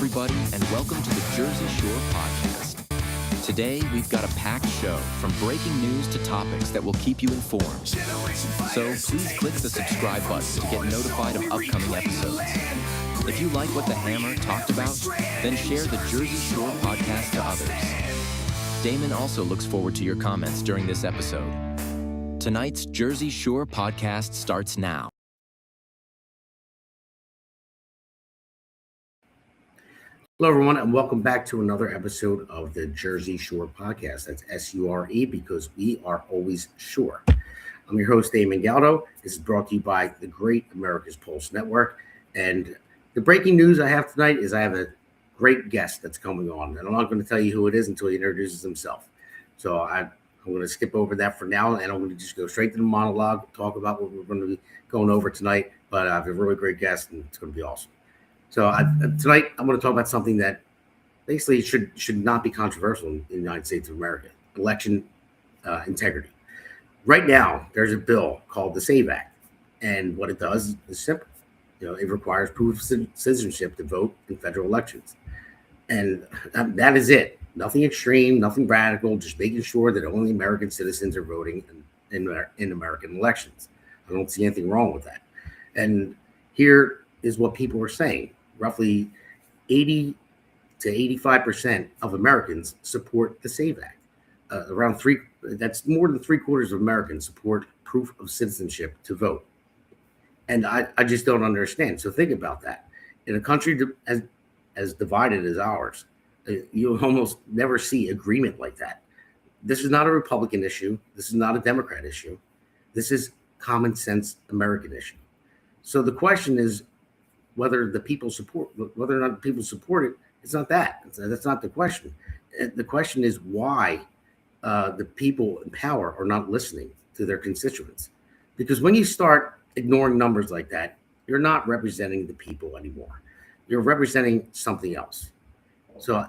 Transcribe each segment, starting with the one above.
Everybody, and welcome to the Jersey Shore Podcast. Today, we've got a packed show from breaking news to topics that will keep you informed. So please click the subscribe button to get notified of upcoming episodes. If you like what the Hammer talked about, then share the Jersey Shore Podcast to others. Damon also looks forward to your comments during this episode. Tonight's Jersey Shore Podcast starts now. Hello, everyone, and welcome back to another episode of the Jersey Shore Podcast. That's S-U-R-E, because we are always sure. I'm your host, Damon Galdo. This is brought to you by the great America's Pulse Network. And the breaking news I have tonight is I have a great guest that's coming on. And I'm not going to tell you who it is until he introduces himself. So I'm going to skip over that for now, and I'm going to just go straight to the monologue, talk about what we're going to be going over tonight. But I have a really great guest, and it's going to be awesome. So tonight, I'm going to talk about something that basically should not be controversial in the United States of America: election integrity. Right now, there's a bill called the SAVE Act, and what it does is simple. It requires proof of citizenship to vote in federal elections, and that is it. Nothing extreme, nothing radical. Just making sure that only American citizens are voting in American elections. I don't see anything wrong with that. And here is what people are saying. Roughly 80 to 85% of Americans support the SAVE Act. That's more than 3/4 of Americans support proof of citizenship to vote. And I just don't understand. So think about that. In a country as divided as ours, you almost never see agreement like that. This is not a Republican issue. This is not a Democrat issue. This is common sense American issue. So the question is, whether or not the people support it, it's not that. That's not the question. The question is why the people in power are not listening to their constituents. Because when you start ignoring numbers like that, you're not representing the people anymore. You're representing something else. So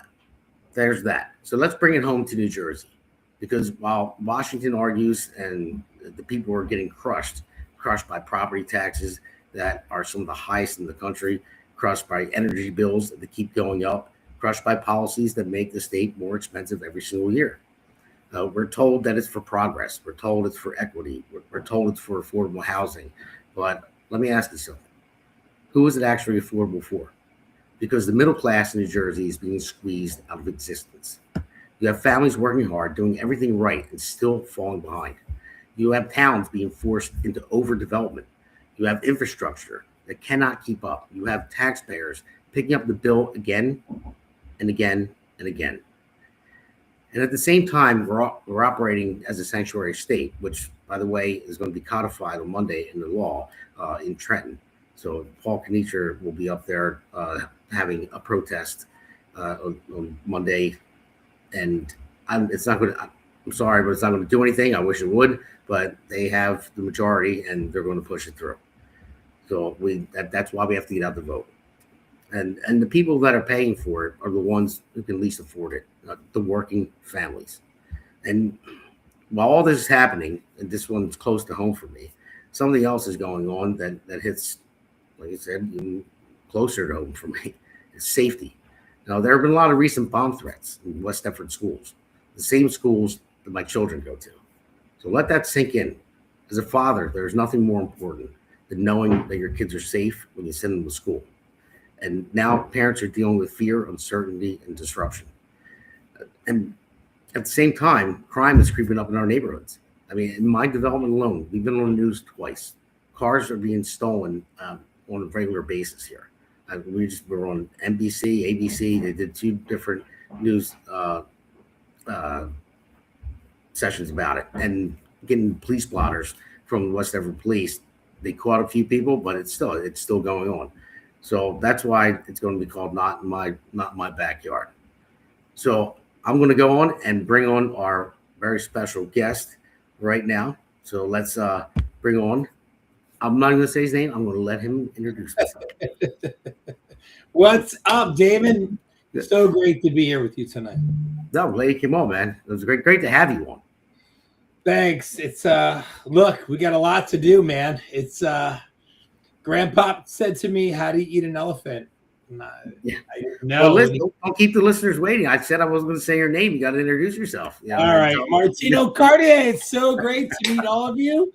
there's that. So let's bring it home to New Jersey. Because while Washington argues and the people are getting crushed by property taxes that are some of the highest in the country, crushed by energy bills that keep going up, crushed by policies that make the state more expensive every single year. We're told that it's for progress. We're told it's for equity. We're told it's for affordable housing. But let me ask you something. Who is it actually affordable for? Because the middle class in New Jersey is being squeezed out of existence. You have families working hard, doing everything right, and still falling behind. You have towns being forced into overdevelopment. You have infrastructure that cannot keep up. You have taxpayers picking up the bill again and again and again. And at the same time, we're operating as a sanctuary state, which, by the way, is going to be codified on Monday in the law in Trenton. So Paul Knicher will be up there having a protest on Monday. And I'm sorry, but it's not going to do anything. I wish it would, but they have the majority and they're going to push it through. So that's why we have to get out the vote. And the people that are paying for it are the ones who can least afford it, the working families. And while all this is happening, and this one's close to home for me, something else is going on that hits, like I said, even closer to home for me. It's safety. Now, there have been a lot of recent bomb threats in West Deptford schools, the same schools that my children go to. So let that sink in. As a father, there's nothing more important than knowing that your kids are safe when you send them to school. And now parents are dealing with fear, uncertainty, and disruption. And at the same time, crime is creeping up in our neighborhoods. I mean, in my development alone, we've been on the news twice. Cars are being stolen on a regular basis here. We were on NBC, ABC. They did 2 different news sessions about it, and getting police blotters from West Deptford Police. They caught a few people, but it's still going on. So that's why it's going to be called not my backyard. So I'm going to go on and bring on our very special guest right now. So let's bring on. I'm not going to say his name. I'm going to let him introduce himself. What's up, Damon? So great to be here with you tonight. No, glad you came on, man. It was great to have you on. Thanks. It's look, we got a lot to do, man. It's Grandpa said to me, "How do you eat an elephant?" No. Well, listen, don't keep the listeners waiting. I said I wasn't going to say your name. You got to introduce yourself. All right, Martino, Cartier. It's so great to meet all of you.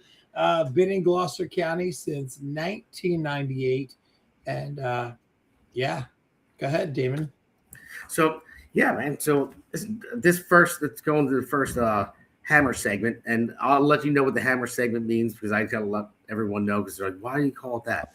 Been in Gloucester County since 1998, and yeah, go ahead, Damon. So yeah, man. So let's go into the first hammer segment, and I'll let you know what the hammer segment means because I gotta let everyone know because they're like, why do you call it that?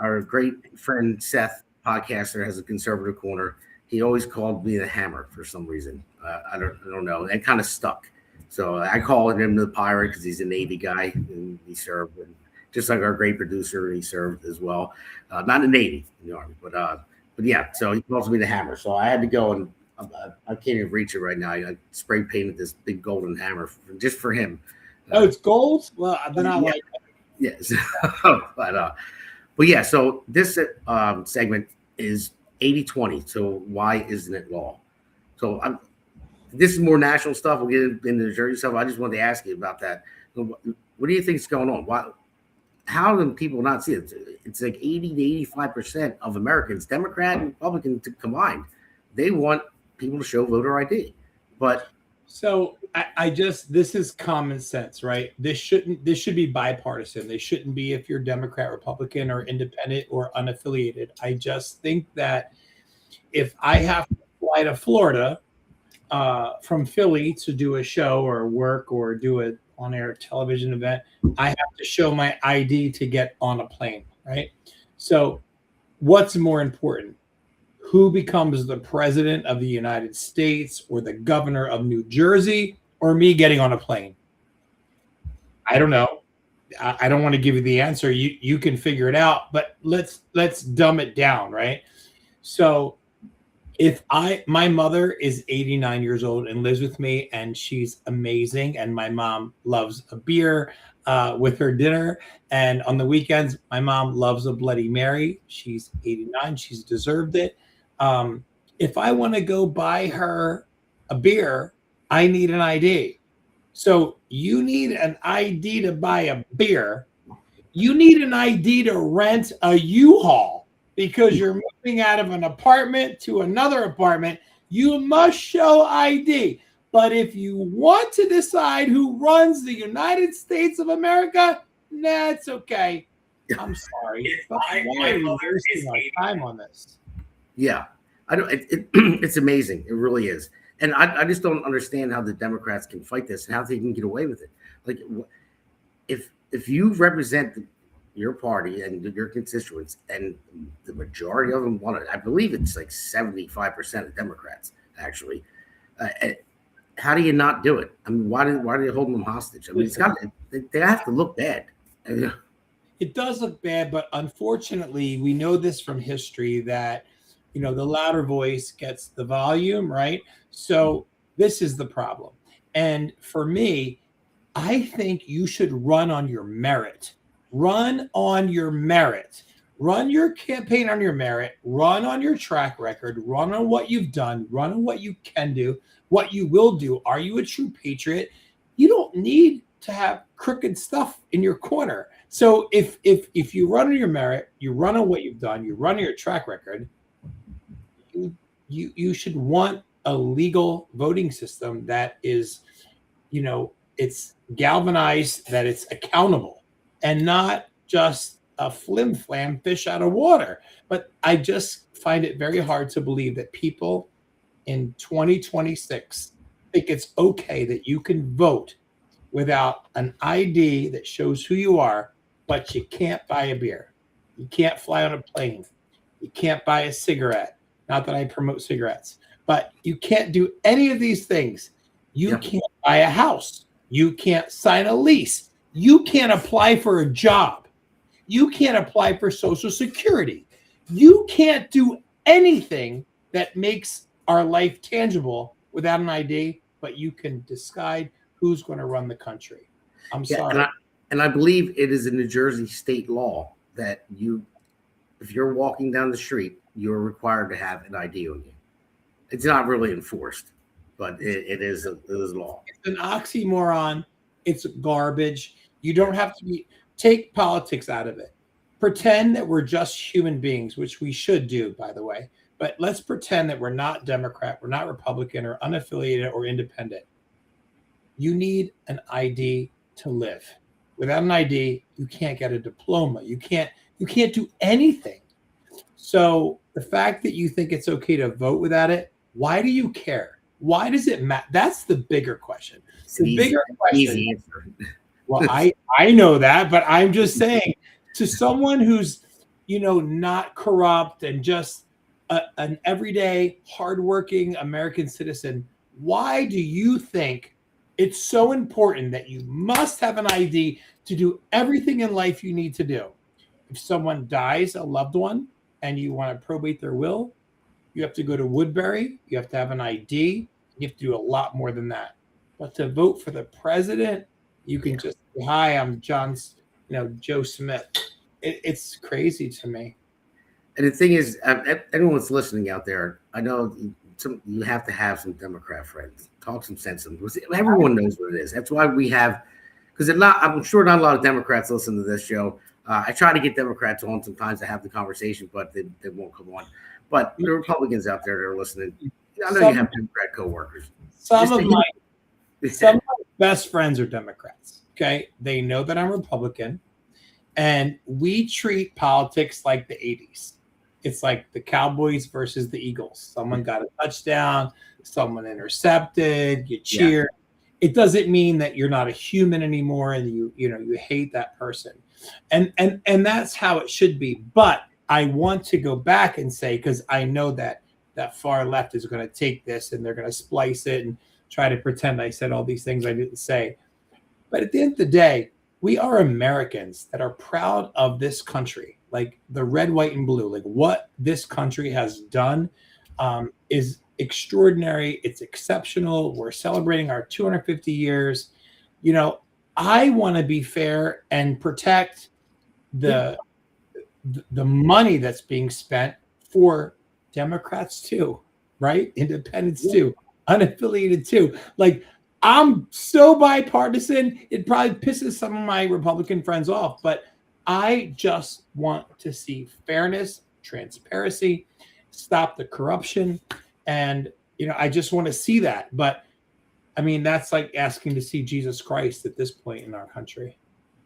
Our great friend Seth, podcaster, has a conservative corner. He always called me the hammer for some reason. I don't know. It kind of stuck. So I call him the pirate because he's a Navy guy and he served, and just like our great producer, he served as well. Not in the Navy, in the Army, but yeah. So he calls me the hammer. So I had to go and I can't even reach it right now. I spray painted this big golden hammer just for him. Oh, it's gold. Well, then I like it. Yes, but yeah. So this segment is 80-20. So why isn't it law? So this is more national stuff. We'll get into the Jersey stuff. I just wanted to ask you about that. What do you think is going on? Why? How do people not see it? It's like 80 to 85% of Americans, Democrat and Republican combined, they want people to show voter ID. But so this is common sense, right? This should be bipartisan. They shouldn't be if you're Democrat, Republican, or independent or unaffiliated. I just think that if I have to fly to Florida from Philly to do a show or work or do an on-air television event, I have to show my ID to get on a plane, right? So what's more important? Who becomes the president of the United States or the governor of New Jersey or me getting on a plane? I don't know. I don't want to give you the answer. You can figure it out, but let's dumb it down, right? So if my mother is 89 years old and lives with me and she's amazing and my mom loves a beer with her dinner, and on the weekends my mom loves a Bloody Mary. She's 89. She's deserved it. If I want to go buy her a beer, I need an ID. So you need an ID to buy a beer. You need an ID to rent a U-Haul because you're moving out of an apartment to another apartment. You must show ID. But if you want to decide who runs the United States of America, nah, it's okay. I'm sorry. Why are we wasting our time on this? yeah, I don't. It's amazing. It really is. And I just don't understand how the Democrats can fight this and how they can get away with it. Like, if you represent your party and your constituents, and the majority of them want it, I believe it's like 75% of Democrats actually. How do you not do it? I mean, why do you hold them hostage? I mean, they have to look bad. It does look bad, but unfortunately, we know this from history that, the louder voice gets the volume, right? So this is the problem. And for me, I think you should run on your merit. Run on your merit. Run your campaign on your merit. Run on your track record. Run on what you've done. Run on what you can do, what you will do. Are you a true patriot? You don't need to have crooked stuff in your corner. So if you run on your merit, you run on what you've done, you run on your track record, you should want a legal voting system that is, it's galvanized, that it's accountable and not just a flim-flam fish out of water. But I just find it very hard to believe that people in 2026 think it's okay that you can vote without an ID that shows who you are, but you can't buy a beer. You can't fly on a plane. You can't buy a cigarette. Not that I promote cigarettes, but you can't do any of these things. You can't buy a house. You can't sign a lease. You can't apply for a job. You can't apply for Social Security. You can't do anything that makes our life tangible without an ID, but you can decide who's going to run the country. I'm sorry. And I believe it is a New Jersey state law that if you're walking down the street, you're required to have an ID on you. It's not really enforced, but it is law. It's an oxymoron. It's garbage. You don't have to take politics out of it. pretend that we're just human beings, which we should do, by the way. But let's pretend that we're not Democrat, we're not Republican or unaffiliated or independent. You need an ID to live. Without an ID, you can't get a diploma. You can't do anything. So the fact that you think it's okay to vote without it, why do you care? Why does it matter? That's the bigger question. The bigger question. Easy answer. Well, I know that, but I'm just saying, to someone who's, not corrupt and just an everyday, hardworking American citizen, why do you think it's so important that you must have an ID to do everything in life you need to do? If someone dies, a loved one, and you want to probate their will, you have to go to Woodbury, you have to have an ID, you have to do a lot more than that. But to vote for the president, you can just say, hi, I'm Joe Smith. It's crazy to me. And the thing is, anyone that's listening out there, I know you have to have some Democrat friends. Talk some sense to them. Everyone knows what it is. That's why we have, because I'm sure not a lot of Democrats listen to this show. I try to get Democrats on sometimes to have the conversation, but they won't come on. But the Republicans out there that are listening, I know you have Democrat coworkers. Some of my best friends are Democrats. Okay, they know that I'm Republican, and we treat politics like the 80s. It's like the Cowboys versus the Eagles. Someone got a touchdown, someone intercepted, you cheer. Yeah. It doesn't mean that you're not a human anymore and you hate that person. And that's how it should be. But I want to go back and say, because I know that far left is going to take this and they're going to splice it and try to pretend I said all these things I didn't say. But at the end of the day, we are Americans that are proud of this country, like the red, white, and blue. Like what this country has done is extraordinary. It's exceptional. We're celebrating our 250 years. I want to be fair and protect the money that's being spent for Democrats too, right? Independents too, unaffiliated too. Like, I'm so bipartisan, it probably pisses some of my Republican friends off, but I just want to see fairness, transparency, stop the corruption. And, I just want to see that. But I mean, that's like asking to see Jesus Christ at this point in our country.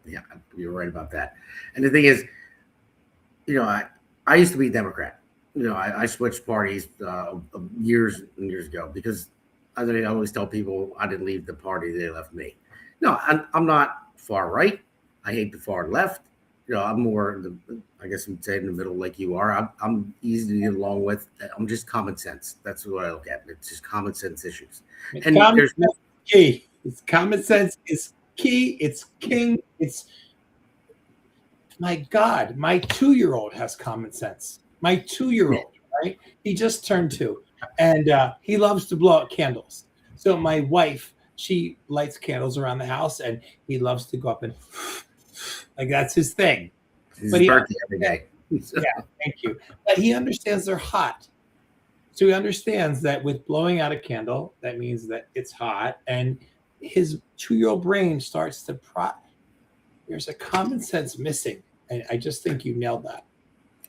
Yeah, you're right about that. And the thing is, I used to be a Democrat. I switched parties years and years ago because I always tell people I didn't leave the party, they left me. No, I'm not far right. I hate the far left. I'm more, I guess you'd say in the middle like you are. I'm easy to get along with. I'm just common sense. That's what I look at. It's just common sense issues. And there's key. It's common sense is key. It's king. It's, my God, my 2-year-old has common sense. My 2-year-old, right? He just turned 2. And he loves to blow out candles. So my wife, she lights candles around the house, and he loves to go up and like that's his thing. It's his birthday every day. Yeah, thank you. But he understands they're hot. So he understands that with blowing out a candle, that means that it's hot. And his 2-year-old brain starts to there's a common sense missing. And I just think you nailed that.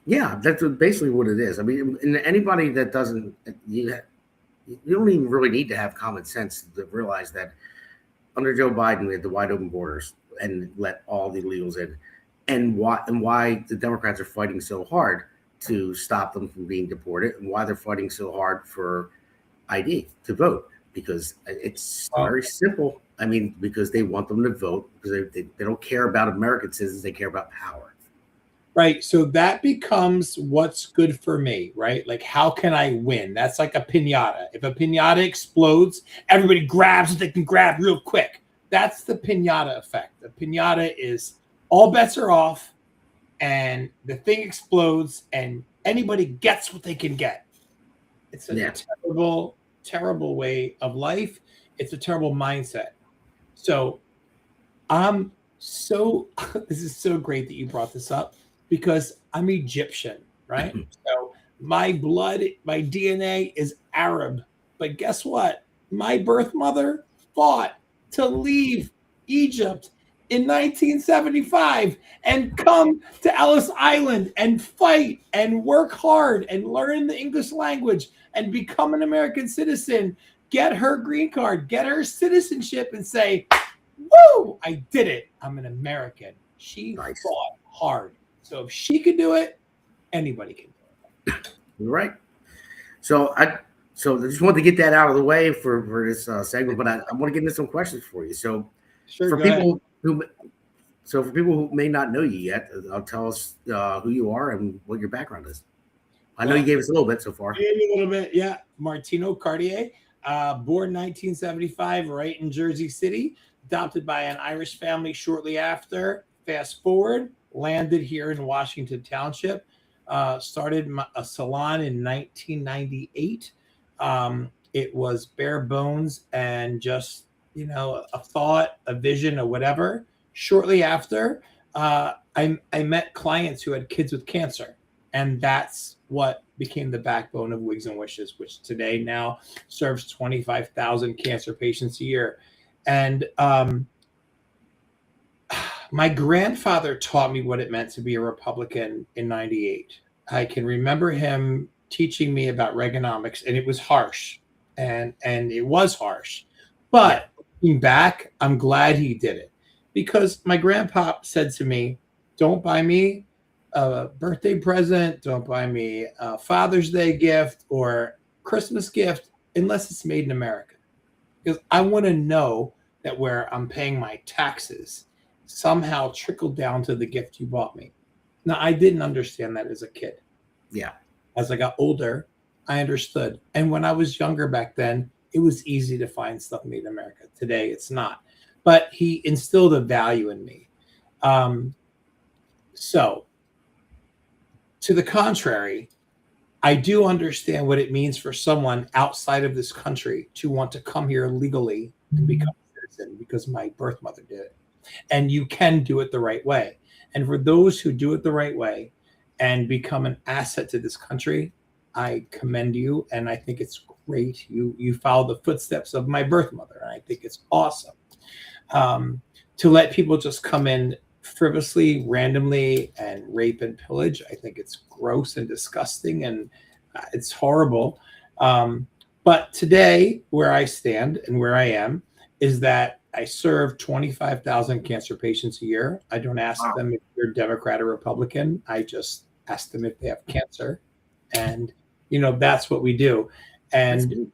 Yeah, that's basically what it is. I mean, anybody that doesn't, you don't even really need to have common sense to realize that under Joe Biden, we had the wide open borders and let all the illegals in. And why the Democrats are fighting so hard to stop them from being deported, and why they're fighting so hard for ID to vote, because it's very simple. I mean, because they want them to vote, because they don't care about American citizens, they care about power. Right. So that becomes what's good for me, right? Like, how can I win? That's like a piñata. If a piñata explodes, everybody grabs what they can grab real quick. That's the piñata effect. The piñata is all bets are off and the thing explodes and anybody gets what they can get. It's a terrible, terrible way of life. It's a terrible mindset. So this is so great that you brought this up, because I'm Egyptian, right? So my blood, my DNA is Arab. But guess what? My birth mother fought to leave Egypt in 1975 and come to Ellis Island and fight and work hard and learn the English language and become an American citizen, get her green card, get her citizenship, and say, woo, I did it. I'm an American. She fought hard. So if she can do it, anybody can do it. You're right. So I just wanted to get that out of the way for this segment, but I want to get into some questions for you. So sure, for people who may not know you yet, tell us who you are and what your background is. I know you gave us a little bit so far. Maybe a little bit, yeah. Martino, Cartier, born 1975, right in Jersey City, adopted by an Irish family shortly after. Fast forward, landed here in Washington Township, started a salon in 1998. It was bare bones and just, a thought, a vision, or whatever. Shortly after, I met clients who had kids with cancer. And that's what became the backbone of Wigs and Wishes, which today now serves 25,000 cancer patients a year. And my grandfather taught me what it meant to be a Republican in 98. I can remember him teaching me about Reaganomics, and it was harsh. And it was harsh. But looking back, I'm glad he did it. Because my grandpa said to me, don't buy me a birthday present, don't buy me a Father's Day gift or Christmas gift unless it's made in America. Because I want to know that where I'm paying my taxes somehow trickled down to the gift you bought me. Now, I didn't understand that as a kid. Yeah. As I got older, I understood. And when I was younger back then, it was easy to find stuff made in America. Today, it's not. But he instilled a value in me. So, to the contrary, I do understand what it means for someone outside of this country to want to come here legally and become a citizen because my birth mother did it. And you can do it the right way. And for those who do it the right way and become an asset to this country, I commend you. And I think it's great. You follow the footsteps of my birth mother. And I think it's awesome. To let people just come in frivolously, randomly, and rape and pillage, I think it's gross and disgusting, and it's horrible. But today, where I stand and where I am is that I serve 25,000 cancer patients a year. I don't ask them if they're Democrat or Republican. I just ask them if they have cancer. And, that's what we do. And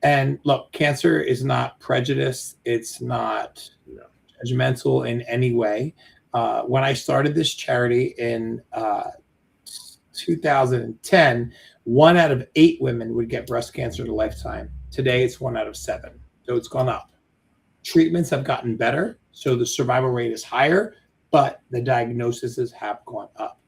and look, cancer is not prejudice. It's not judgmental in any way. When I started this charity in 2010, 1 out of 8 women would get breast cancer in a lifetime. Today, it's 1 out of 7. So it's gone up. Treatments have gotten better, so the survival rate is higher, but the diagnoses have gone up.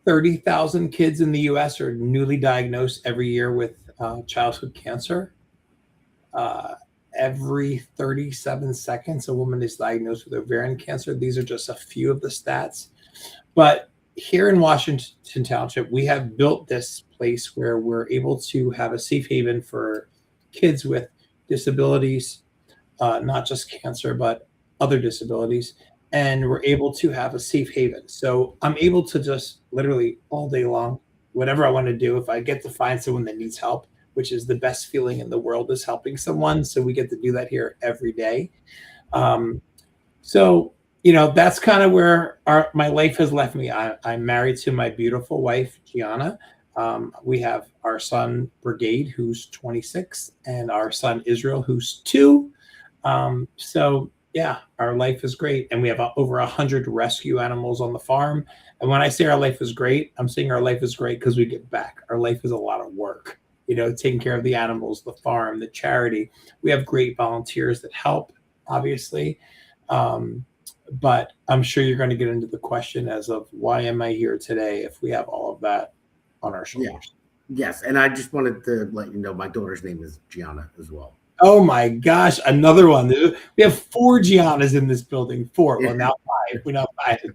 30,000 kids in the U.S. are newly diagnosed every year with childhood cancer. Every 37 seconds, a woman is diagnosed with ovarian cancer. These are just a few of the stats. But here in Washington Township, we have built this place where we're able to have a safe haven for kids with disabilities, not just cancer, but other disabilities. And we're able to have a safe haven. So I'm able to just literally all day long, whatever I want to do, if I get to find someone that needs help, which is the best feeling in the world, is helping someone. So we get to do that here every day. That's kind of where my life has left me. I'm married to my beautiful wife, Gianna. We have our son, Brigade, who's 26, and our son, Israel, who's 2. Our life is great. And we have over 100 rescue animals on the farm. And when I say our life is great, I'm saying our life is great because we get back. Our life is a lot of work, taking care of the animals, the farm, the charity. We have great volunteers that help, obviously. But I'm sure you're going to get into the question as of why am I here today if we have all of that on our shoulders. Yes. And I just wanted to let you know my daughter's name is Gianna as well. Oh my gosh, another one. We have 4 Giannas in this building. 4. Well, now 5. We're now 5.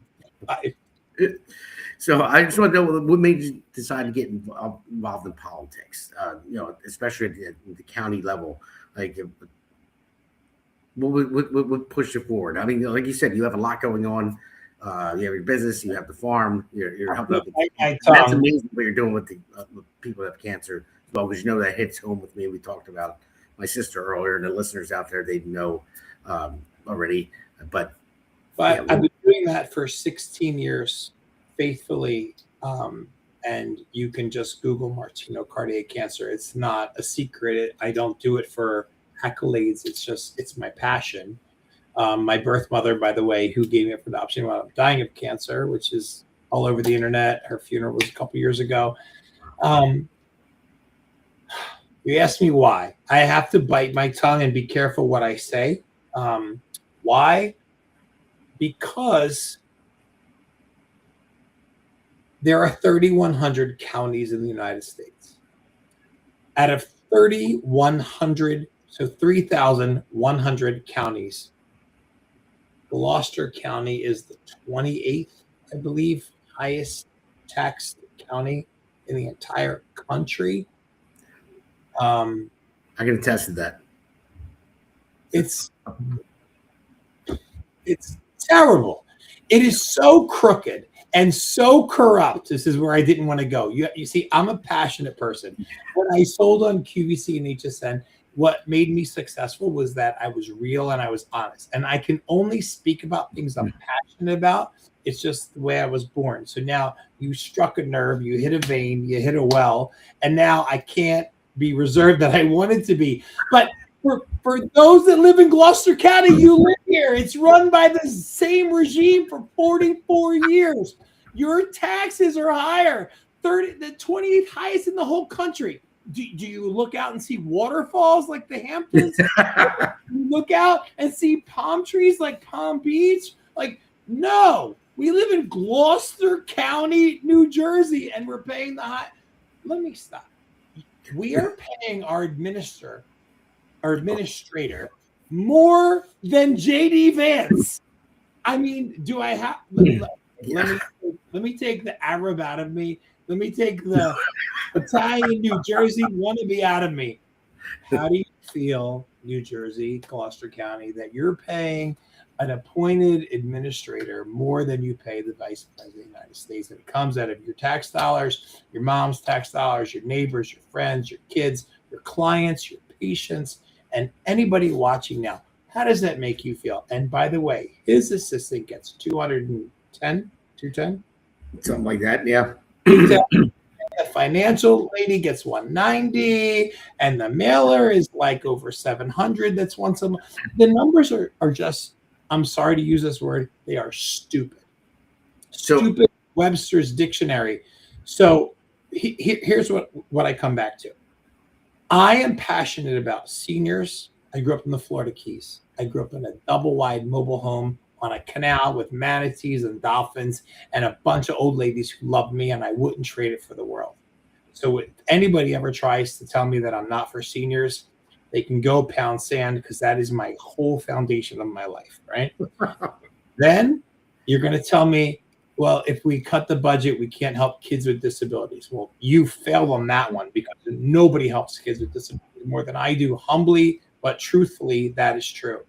So I just want to know what made you decide to get involved in politics, especially at the county level. Like, would push you forward? I mean, like you said, you have a lot going on. You have your business, you have the farm, you're helping out. That's amazing what you're doing with the with people that have cancer as well, because that hits home with me. We talked about my sister earlier, and the listeners out there, they know already. But I've been doing that for 16 years faithfully. And you can just Google Martino cardiac cancer. It's not a secret. I don't do it for accolades. It's my passion. My birth mother, by the way, who gave me up for adoption while I'm dying of cancer, which is all over the internet. Her funeral was a couple years ago. You asked me why. I have to bite my tongue and be careful what I say. Why? Because there are 3,100 counties in the United States. Out of 3,100, so 3,100 counties, Gloucester County is the 28th, I believe, highest taxed county in the entire country. I can attest to that. It's terrible. It is so crooked and so corrupt. This is where I didn't want to go. You see, I'm a passionate person. When I sold on QVC and HSN, what made me successful was that I was real and I was honest. And I can only speak about things I'm passionate about. It's just the way I was born. So now you struck a nerve, you hit a vein, you hit a well, and now I can't be reserved that I wanted to be. But for those that live in Gloucester County, you live here. It's run by the same regime for 44 years. Your taxes are higher, the 28th highest in the whole country. Do you look out and see waterfalls like the Hamptons? You look out and see palm trees like Palm Beach? Like, no. We live in Gloucester County, New Jersey, and we're paying the high. Let me stop. We are paying our administrator more than JD Vance. I mean, do I have? Let me take the Arab out of me. Let me take the Italian New Jersey wannabe out of me. How do you feel, New Jersey, Gloucester County, that you're paying an appointed administrator more than you pay the vice president of the United States? And it comes out of your tax dollars, your mom's tax dollars, your neighbors, your friends, your kids, your clients, your patients, and anybody watching now. How does that make you feel? And by the way, his assistant gets 210, something like that. Yeah. The financial lady gets 190, and the mailer is like over 700. That's once a month. The numbers are just, I'm sorry to use this word, they are stupid. Stupid Webster's dictionary. So here's what I come back to. I am passionate about seniors. I grew up in the Florida Keys. I grew up in a double-wide mobile home on a canal with manatees and dolphins and a bunch of old ladies who loved me, and I wouldn't trade it for the world. So if anybody ever tries to tell me that I'm not for seniors, they can go pound sand, because that is my whole foundation of my life, right? Then you're going to tell me, well, if we cut the budget, we can't help kids with disabilities. Well, you failed on that one, because nobody helps kids with disabilities more than I do. Humbly, but truthfully, that is true.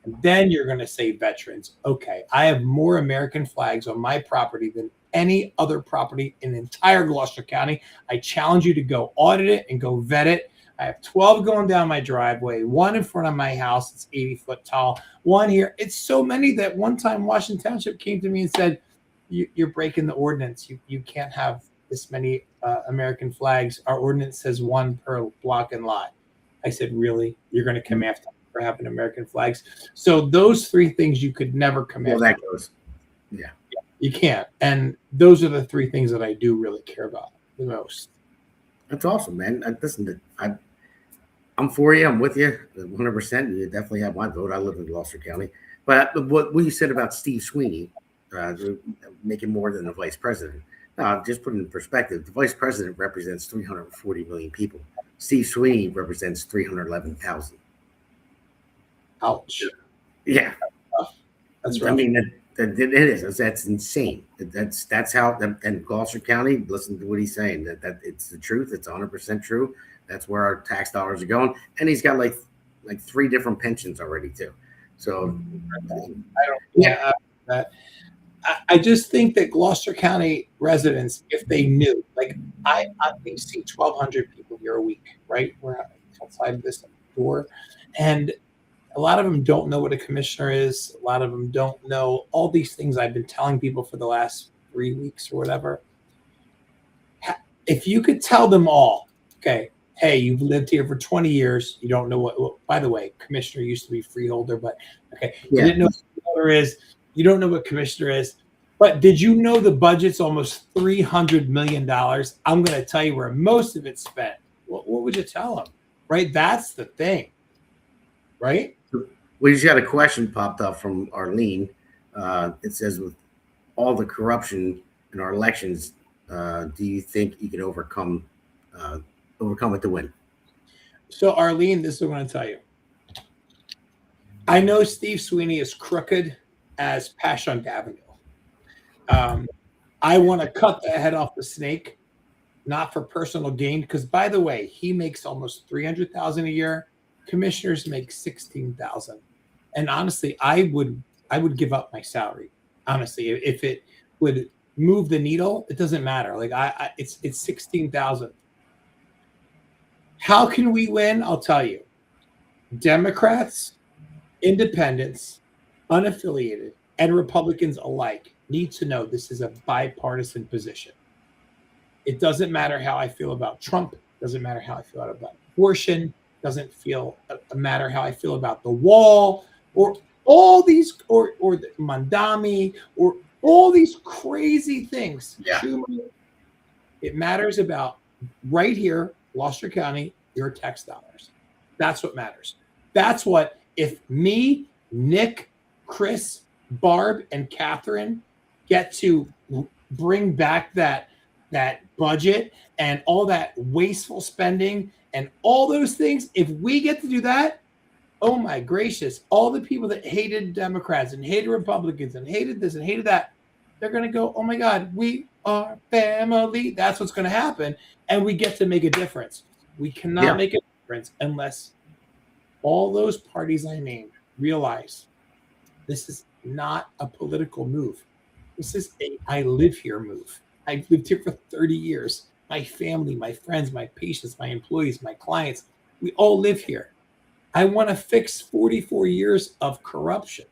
And then you're going to say veterans. Okay, I have more American flags on my property than any other property in the entire Gloucester County. I challenge you to go audit it and go vet it. I have 12 going down my driveway, one in front of my house. It's 80 foot tall, one here. It's so many that one time Washington Township came to me and said, you're breaking the ordinance. You can't have this many American flags. Our ordinance says one per block and lot. I said, really? You're going to come after me for having American flags? So those three things you could never come after. Well, that goes. Yeah. You can't. And those are the three things that I do really care about the most. That's awesome, man. Listen, I'm for you. I'm with you 100%. You definitely have my vote. I live in Gloucester County. But what you said about Steve Sweeney making more than the vice president. Now, just put it in perspective. The vice president represents 340 million people. Steve Sweeney represents 311,000. Ouch. Yeah. That's right. I mean, it is. That's insane. That's how. And Gloucester County, listen to what he's saying. That it's the truth. It's 100% true. That's where our tax dollars are going. And he's got like 3 different pensions already too. So, I just think that Gloucester County residents, if they knew, like I see 1,200 people here a week, right? We're outside this door, and a lot of them don't know what a commissioner is. A lot of them don't know all these things I've been telling people for the last 3 weeks or whatever. If you could tell them all, okay, hey, you've lived here for 20 years. You don't know what by the way, commissioner used to be freeholder, but okay, you didn't know what freeholder is. You don't know what commissioner is. But did you know the budget's almost $300 million? I'm going to tell you where most of it's spent. What would you tell them? Right? That's the thing. Right? We just got a question popped up from Arlene. It says, with all the corruption in our elections, do you think you can overcome it to win? So, Arlene, this is what I'm going to tell you. I know Steve Sweeney is crooked as Pashunk Avenue. I want to cut the head off the snake, not for personal gain, because by the way, he makes almost $300,000 a year. Commissioners make $16,000, and honestly, I would give up my salary. Honestly, if it would move the needle, it doesn't matter. Like it's $16,000. How can we win? I'll tell you. Democrats, independents, unaffiliated, and Republicans alike need to know this is a bipartisan position. It doesn't matter how I feel about Trump. It doesn't matter how I feel about abortion. It doesn't matter how I feel about the wall or all these or the Mandami or all these crazy things. Yeah. It matters about right here, Gloucester County, your tax dollars. That's what matters. That's what, if me, Nick, Chris, Barb, and Catherine get to bring back that budget and all that wasteful spending and all those things, if we get to do that, oh my gracious, all the people that hated Democrats and hated Republicans and hated this and hated that, they're going to go, oh my God, we are family. That's what's going to happen. And we get to make a difference. We cannot make a difference unless all those parties I named realize this is not a political move. This is a I live here move. I've lived here for 30 years. My family, my friends, my patients, my employees, my clients, we all live here. I want to fix 44 years of corruption.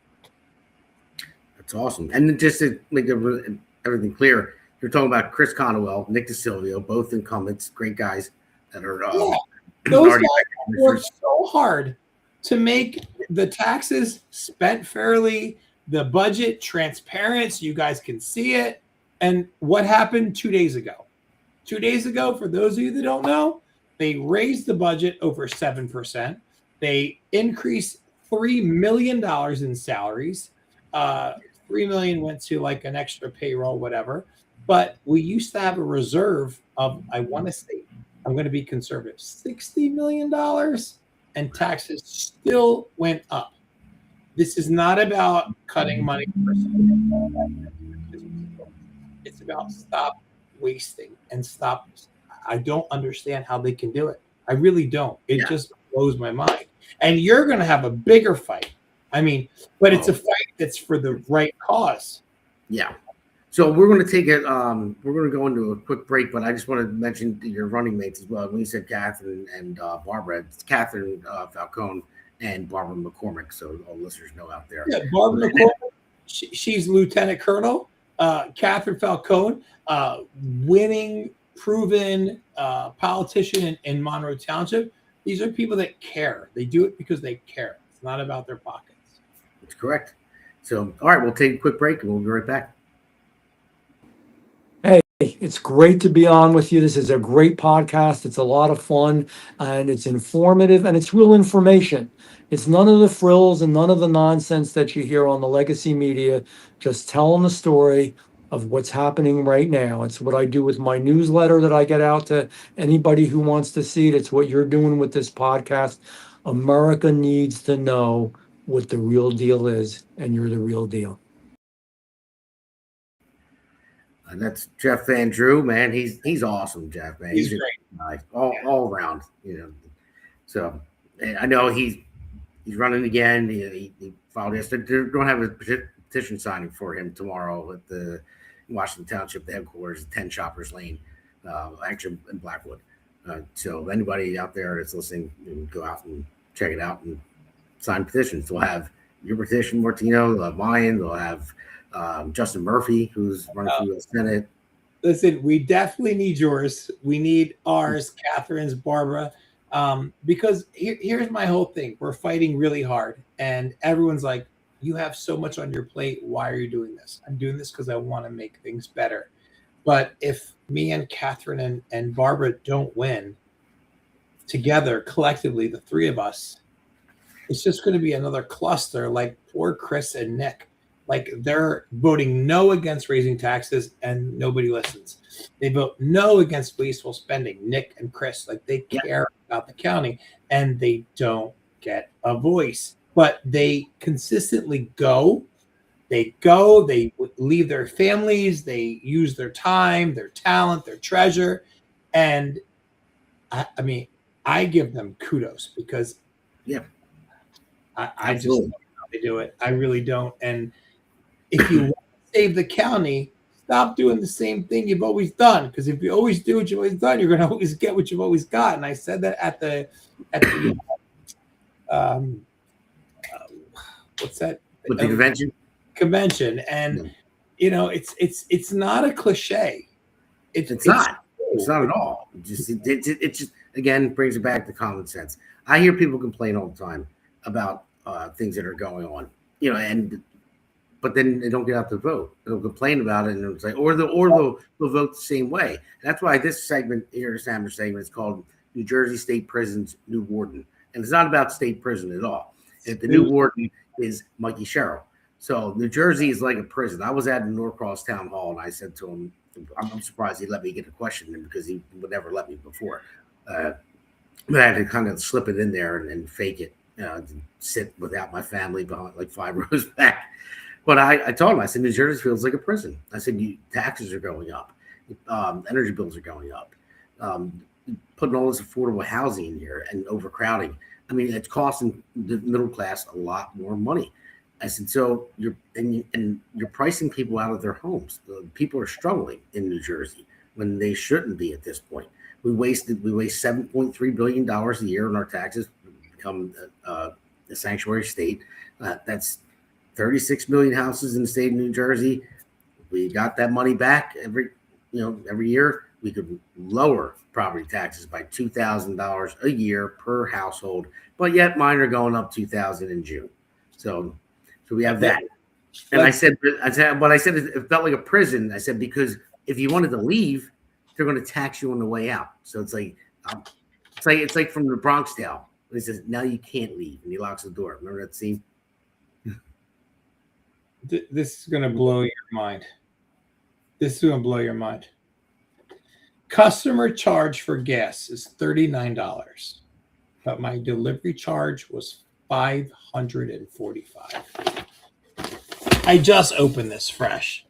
That's awesome. And just to make everything clear, you're talking about Chris Conwell, Nick DeSilvio, both incumbents, great guys that are those guys worked so hard to make the taxes spent fairly, the budget transparent so you guys can see it. And what happened 2 days ago? 2 days ago, for those of you that don't know, they raised the budget over 7%. They increased $3 million in salaries. $3 million went to like an extra payroll, whatever. But we used to have a reserve of, I want to say, I'm going to be conservative, $60 million, and taxes still went up. This is not about cutting money. It's about stop wasting and stop. I don't understand how they can do it. I really don't. It just blows my mind. And you're going to have a bigger fight. I mean, but it's a fight that's for the right cause. Yeah. So we're going to take it. We're going to go into a quick break, but I just want to mention your running mates as well. When you said Catherine and Barbara, it's Catherine Falcone and Barbara McCormick. So all listeners know out there. Yeah, Barbara McCormick. She's Lieutenant Colonel. Catherine Falcone, winning, proven politician in Monroe Township. These are people that care. They do it because they care. It's not about their pockets. That's correct. So, all right, we'll take a quick break and we'll be right back. Hey, it's great to be on with you. This is a great podcast. It's a lot of fun and it's informative and it's real information. It's none of the frills and none of the nonsense that you hear on the legacy media. Just telling the story of what's happening right now. It's what I do with my newsletter that I get out to anybody who wants to see it. It's what you're doing with this podcast. America needs to know what the real deal is, and you're the real deal. And that's Jeff Van Drew, man. He's awesome, Jeff, man. He's great. Nice, all around, you know. So I know he's he's running again. He filed yesterday. They're going to have a petition signing for him tomorrow at the Washington Township, the headquarters, 10 Shoppers Lane, actually in Blackwood. So anybody out there that's listening, you can go out and check it out and sign petitions. We'll have your petition, Martino. They'll have mine. They'll have Justin Murphy, who's running for U.S. Senate. Listen, we definitely need yours. We need ours, Catherine's, Barbara, because here's my whole thing. We're fighting really hard, and everyone's like, you have so much on your plate. Why are you doing this? I'm doing this because I want to make things better. But if me and Catherine and Barbara don't win together, collectively, the three of us, it's just going to be another cluster like poor Chris and Nick. Like, they're voting no against raising taxes and nobody listens. They vote no against wasteful spending, Nick and Chris. Like, they care about the county and they don't get a voice. But they consistently go, they leave their families, they use their time, their talent, their treasure. And I mean, I give them kudos because I just don't know how they do it. I really don't. And if you want to save the county, stop doing the same thing you've always done. Because if you always do what you've always done, you're going to always get what you've always got. And I said that at the what's that? With the convention. And it's not a cliche. It's not. It's not at all. It just again brings it back to common sense. I hear people complain all the time about things that are going on, but then they don't get out to vote. They'll complain about it, and it's like, or they'll vote the same way. And that's why this segment here, this Amber segment, is called New Jersey State Prison's New Warden, and it's not about state prison at all. The new warden is Mikey Sherrill. So New Jersey is like a prison. I was at the Norcross Town Hall, and I said to him, I'm surprised he let me get a question in because he would never let me before. But I had to kind of slip it in there and fake it, sit without my family behind, like 5 rows back. But I told him, I said, New Jersey feels like a prison. I said, taxes are going up. Energy bills are going up. Putting all this affordable housing in here and overcrowding. I mean, it's costing the middle class a lot more money. I said, so you're pricing people out of their homes. People are struggling in New Jersey when they shouldn't be at this point. We waste $7.3 billion a year on our taxes. Become a sanctuary state. That's 36 million houses in the state of New Jersey. We got that money back every year. We could lower property taxes by $2,000 a year per household, but yet mine are going up $2,000 in June. So we have that. And I said, it felt like a prison. I said, because if you wanted to leave, they're going to tax you on the way out. So it's like from the Bronx Tale. He says, now you can't leave, and he locks the door. Remember that scene? This is going to blow your mind. Customer charge for gas is $39, but my delivery charge was $545. I just opened this fresh.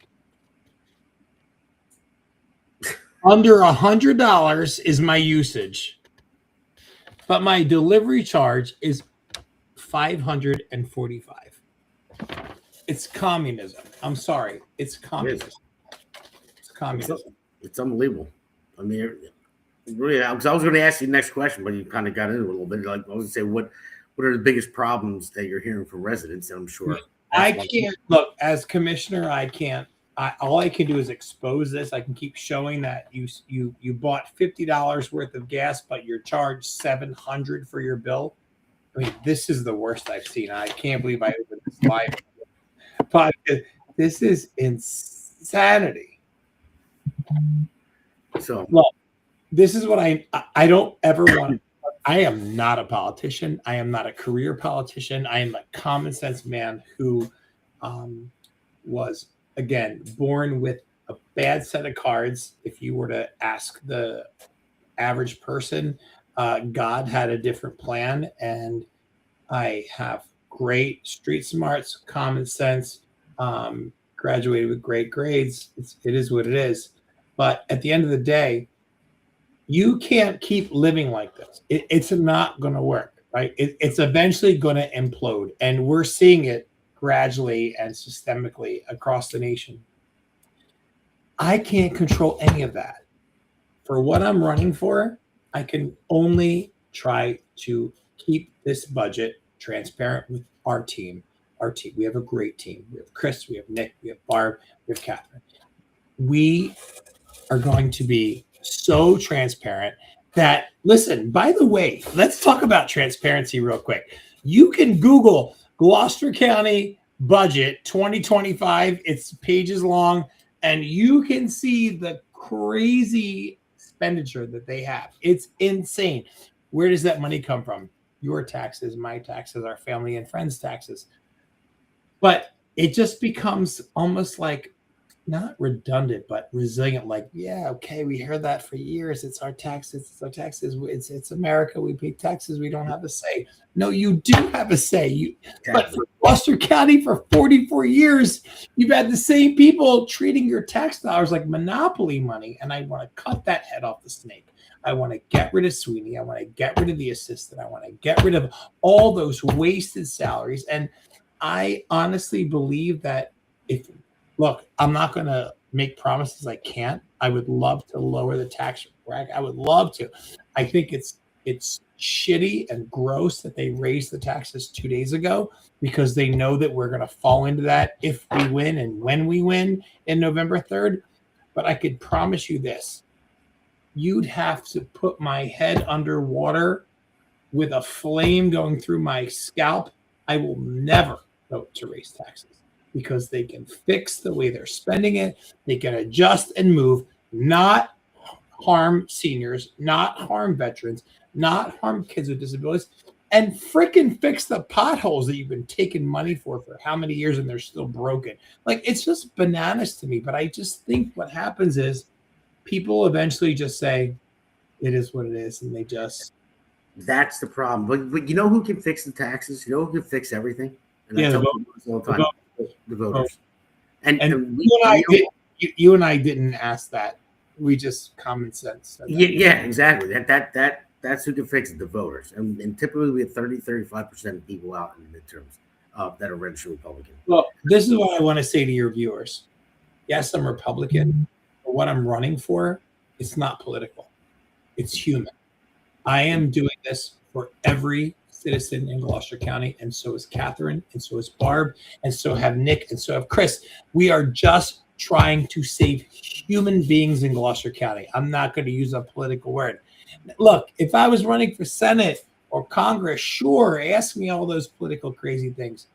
Under $100 is my usage, but my delivery charge is $545. It's communism. I'm sorry. It's communism. It's communism. It's unbelievable. I mean, really, I was going to ask you the next question, but you kind of got into it a little bit. Like, I was going to say, what are the biggest problems that you're hearing from residents? And I'm sure I can't look as commissioner. I can't. All I can do is expose this. I can keep showing that you bought $50 worth of gas, but you're charged $700 for your bill. I mean, this is the worst I've seen. I can't believe I opened this live. But this is insanity. So, look, this is what I don't ever want. I am not a politician. I am not a career politician. I am a common sense man who was, again, born with a bad set of cards. If you were to ask the average person, God had a different plan, and I have great street smarts, common sense, graduated with great grades. It is what it is. But at the end of the day, you can't keep living like this. It's not going to work. right? It's eventually going to implode, and we're seeing it gradually and systemically across the nation. I can't control any of that. For what I'm running for, I can only try to keep this budget transparent with our team. We have a great team. We have Chris, we have Nick, we have Barb, we have Catherine. We are going to be so transparent that, listen, by the way, let's talk about transparency real quick. You can Google Gloucester County budget 2025. It's pages long, and you can see the crazy expenditure that they have. It's insane. Where does that money come from? Your taxes, my taxes, our family and friends' taxes. But it just becomes almost like not redundant, but resilient. Like, yeah, okay, we heard that for years. It's our taxes. It's our taxes. It's America. We pay taxes. We don't have a say. No, you do have a say. But for Gloucester County for 44 years, you've had the same people treating your tax dollars like monopoly money. And I want to cut that head off the snake. I want to get rid of Sweeney. I want to get rid of the assistant. I want to get rid of all those wasted salaries. And I honestly believe that look, I'm not going to make promises I can't. I would love to lower the tax bracket. I would love to. I think it's shitty and gross that they raised the taxes 2 days ago because they know that we're going to fall into that if we win and when we win in November 3rd. But I could promise you this. You'd have to put my head underwater with a flame going through my scalp. I will never vote to raise taxes because they can fix the way they're spending it. They can adjust and move, not harm seniors, not harm veterans, not harm kids with disabilities, and freaking fix the potholes that you've been taking money for how many years and they're still broken. Like, it's just bananas to me. But I just think what happens is people eventually just say, it is what it is, and they just... That's the problem. But you know who can fix the taxes? You know who can fix everything? And Yeah, all the time. The voters. And you and I didn't ask that. We just common sense. Yeah, exactly. That's who can fix it, the voters. And typically we have 35% of people out in the midterms that are registered Republican. Well, this is what I want to say to your viewers. Yes, I'm Republican, but what I'm running for, it's not political. It's human. I am doing this for every citizen in Gloucester County, and so is Catherine, and so is Barb, and so have Nick, and so have Chris. We are just trying to save human beings in Gloucester County. I'm not going to use a political word. Look, if I was running for Senate or Congress, sure, ask me all those political crazy things.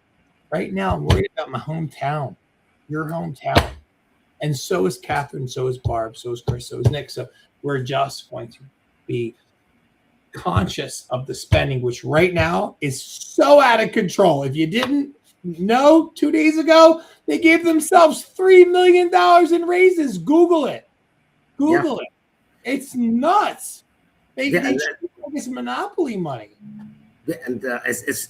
Right now, I'm worried about my hometown, your hometown. And so is Catherine, so is Barb, so is Chris, so is Nick. So we're just going to be conscious of the spending, which right now is so out of control. If you didn't know, 2 days ago, they gave themselves $3 million in raises. Google it. Google it. It's nuts. They it's monopoly money. And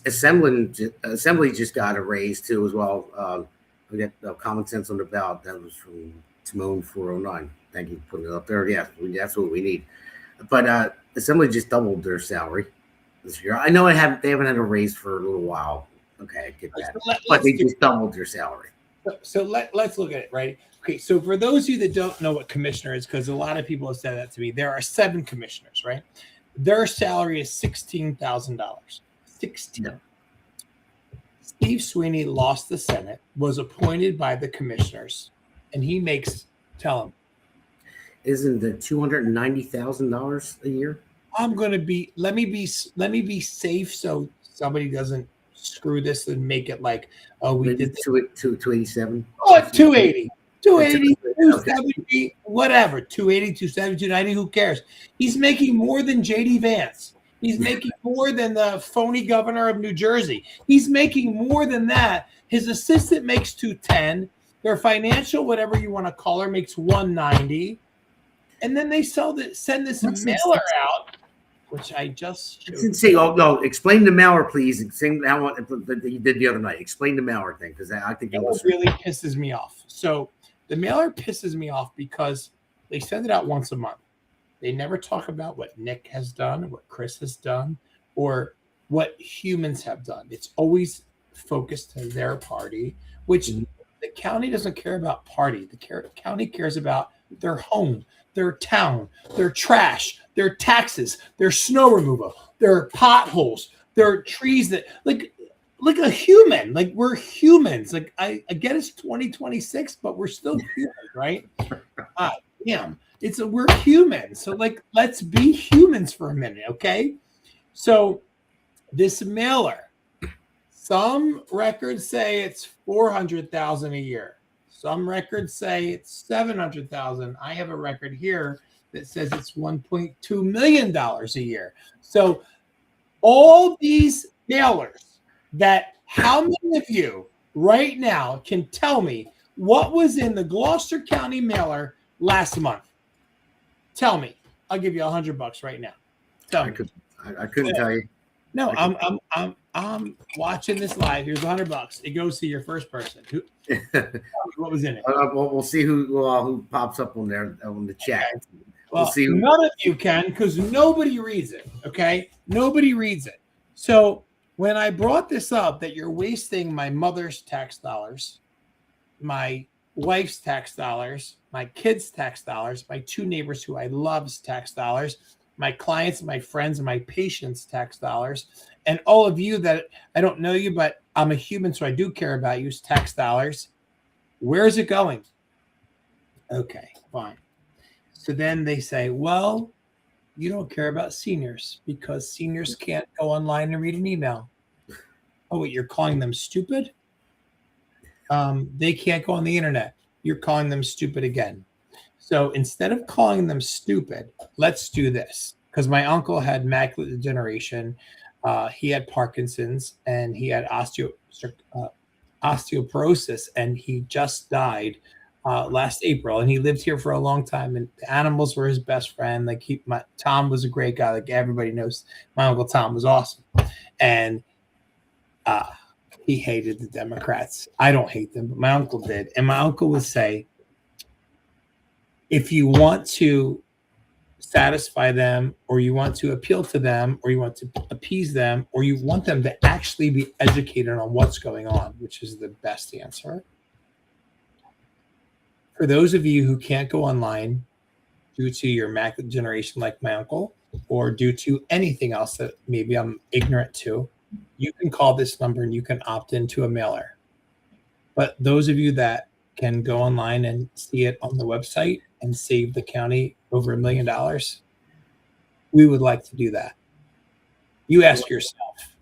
Assembly just got a raise too as well. We got Common Sense on the ballot. That was from Timon 409. Thank you for putting it up there. Yeah, that's what we need. But Assembly just doubled their salary this year. I know they haven't had a raise for a little while. Okay, I get that. But they just doubled their salary. So let's look at it, right? Okay, so for those of you that don't know what commissioner is, because a lot of people have said that to me, there are 7 commissioners, right? Their salary is $16,000. 16. Yeah. Steve Sweeney lost the Senate, was appointed by the commissioners, and he makes, tell him. Isn't it $290,000 a year? I'm going to be, let me be safe so somebody doesn't screw this and make it like, oh, we did 287. Oh, 280, 270, whatever, 280, 270, 290, who cares? He's making more than JD Vance. He's making more than the phony governor of New Jersey. He's making more than that. His assistant makes 210. Their financial, whatever you want to call her, makes 190. And then they send this mailer out, which I just showed. Say, oh no! Explain the mailer, please. Explain how you did the other night. Explain the mailer thing, because I think that really pisses me off. So the mailer pisses me off because they send it out once a month. They never talk about what Nick has done, or what Chris has done, or what humans have done. It's always focused to their party, which the county doesn't care about party. The county cares about their home, their town, their trash, their taxes, their snow removal, their potholes, their trees that like a human. Like we're humans. Like I get it's 2026, but we're still humans, right? Damn. We're human. So like let's be humans for a minute, okay? So this mailer, some records say it's 400,000 a year. Some records say it's 700,000. I have a record here that says it's $1.2 million a year. So all these mailers how many of you right now can tell me what was in the Gloucester County mailer last month? Tell me. I'll give you $100 right now. Tell me. I couldn't tell you. No, I'm watching this live. Here's $100. It goes to your first person. What was in it? We'll see who pops up on there on the chat. Okay. Well, we'll see. None of you can because nobody reads it. Okay, nobody reads it. So when I brought this up, that you're wasting my mother's tax dollars, my wife's tax dollars, my kids' tax dollars, my two neighbors who I love's tax dollars, my clients, my friends, and my patients' tax dollars, and all of you that I don't know you, but I'm a human, so I do care about you, tax dollars. Where is it going? Okay, fine. So then they say, well, you don't care about seniors because seniors can't go online and read an email. Oh, wait, you're calling them stupid? They can't go on the internet. You're calling them stupid again. So instead of calling them stupid, let's do this. Because my uncle had macular degeneration. He had Parkinson's and he had osteoporosis, and he just died last April. And he lived here for a long time. And the animals were his best friend. Like Tom was a great guy. Like everybody knows, my Uncle Tom was awesome. And he hated the Democrats. I don't hate them, but my uncle did. And my uncle would say, if you want to satisfy them, or you want to appeal to them, or you want to appease them, or you want them to actually be educated on what's going on, which is the best answer. For those of you who can't go online due to your macular degeneration like my uncle, or due to anything else that maybe I'm ignorant to, you can call this number and you can opt into a mailer. But those of you that can go online and see it on the website and save the county over $1 million, we would like to do that. You ask yourself,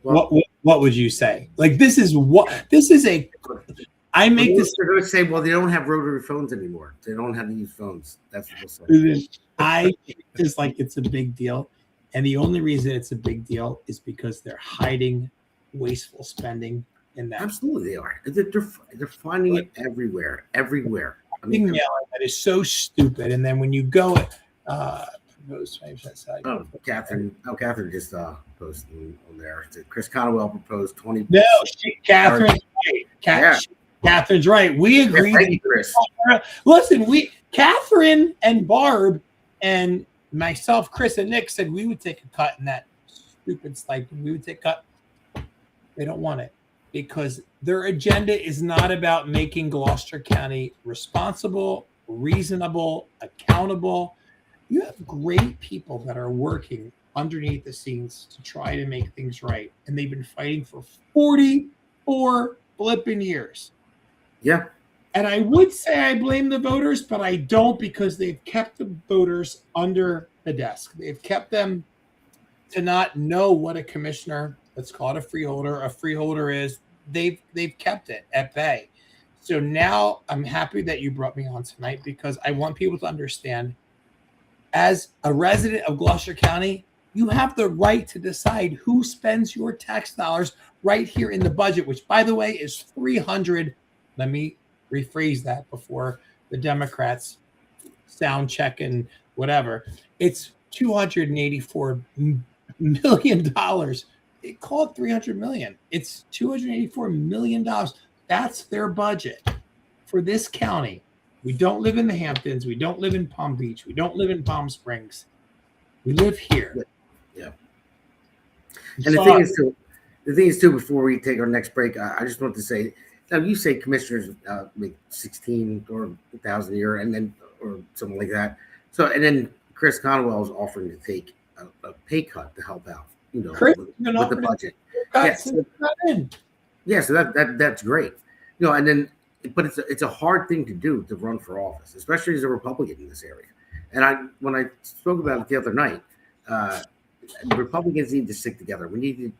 what would you say? Like, I make this. They're going to say, well, they don't have rotary phones anymore. They don't have to use phones. That's what they'll say. I just like it's a big deal. And the only reason it's a big deal is because they're hiding wasteful spending in that. Absolutely, they are. They're finding it everywhere. I mean, that is so stupid. And then when you go, Catherine just posted on there. Chris Conwell proposed 20. No, Catherine's right. Catherine's right. We agree. Thank you, Chris. Listen, Catherine and Barb and myself, Chris and Nick said we would take a cut in that stupid stipend. We would take a cut. They don't want it because their agenda is not about making Gloucester County responsible, reasonable, accountable. You have great people that are working underneath the scenes to try to make things right. And they've been fighting for 44 flipping years. Yeah. And I would say I blame the voters, but I don't, because they've kept the voters under the desk. They've kept them to not know what a commissioner, let's call it a freeholder is. They've kept it at bay. So now I'm happy that you brought me on tonight, because I want people to understand, as a resident of Gloucester County, you have the right to decide who spends your tax dollars right here in the budget, which, by the way, is 300. Let me rephrase that before the Democrats sound check and whatever. It's $284 million. They call it $300 million. It's $284 million. That's their budget for this county. We don't live in the Hamptons. We don't live in Palm Beach. We don't live in Palm Springs. We live here. Yeah. And the thing is too, before we take our next break, I just want to say, now you say commissioners make 16 or 1,000 a year, and then or something like that. So and then Chris Conwell is offering to take a pay cut to help out, Chris, with the budget. So that's great, and then, but it's a hard thing to do to run for office, especially as a Republican in this area. And when I spoke about it the other night, Republicans need to stick together. We need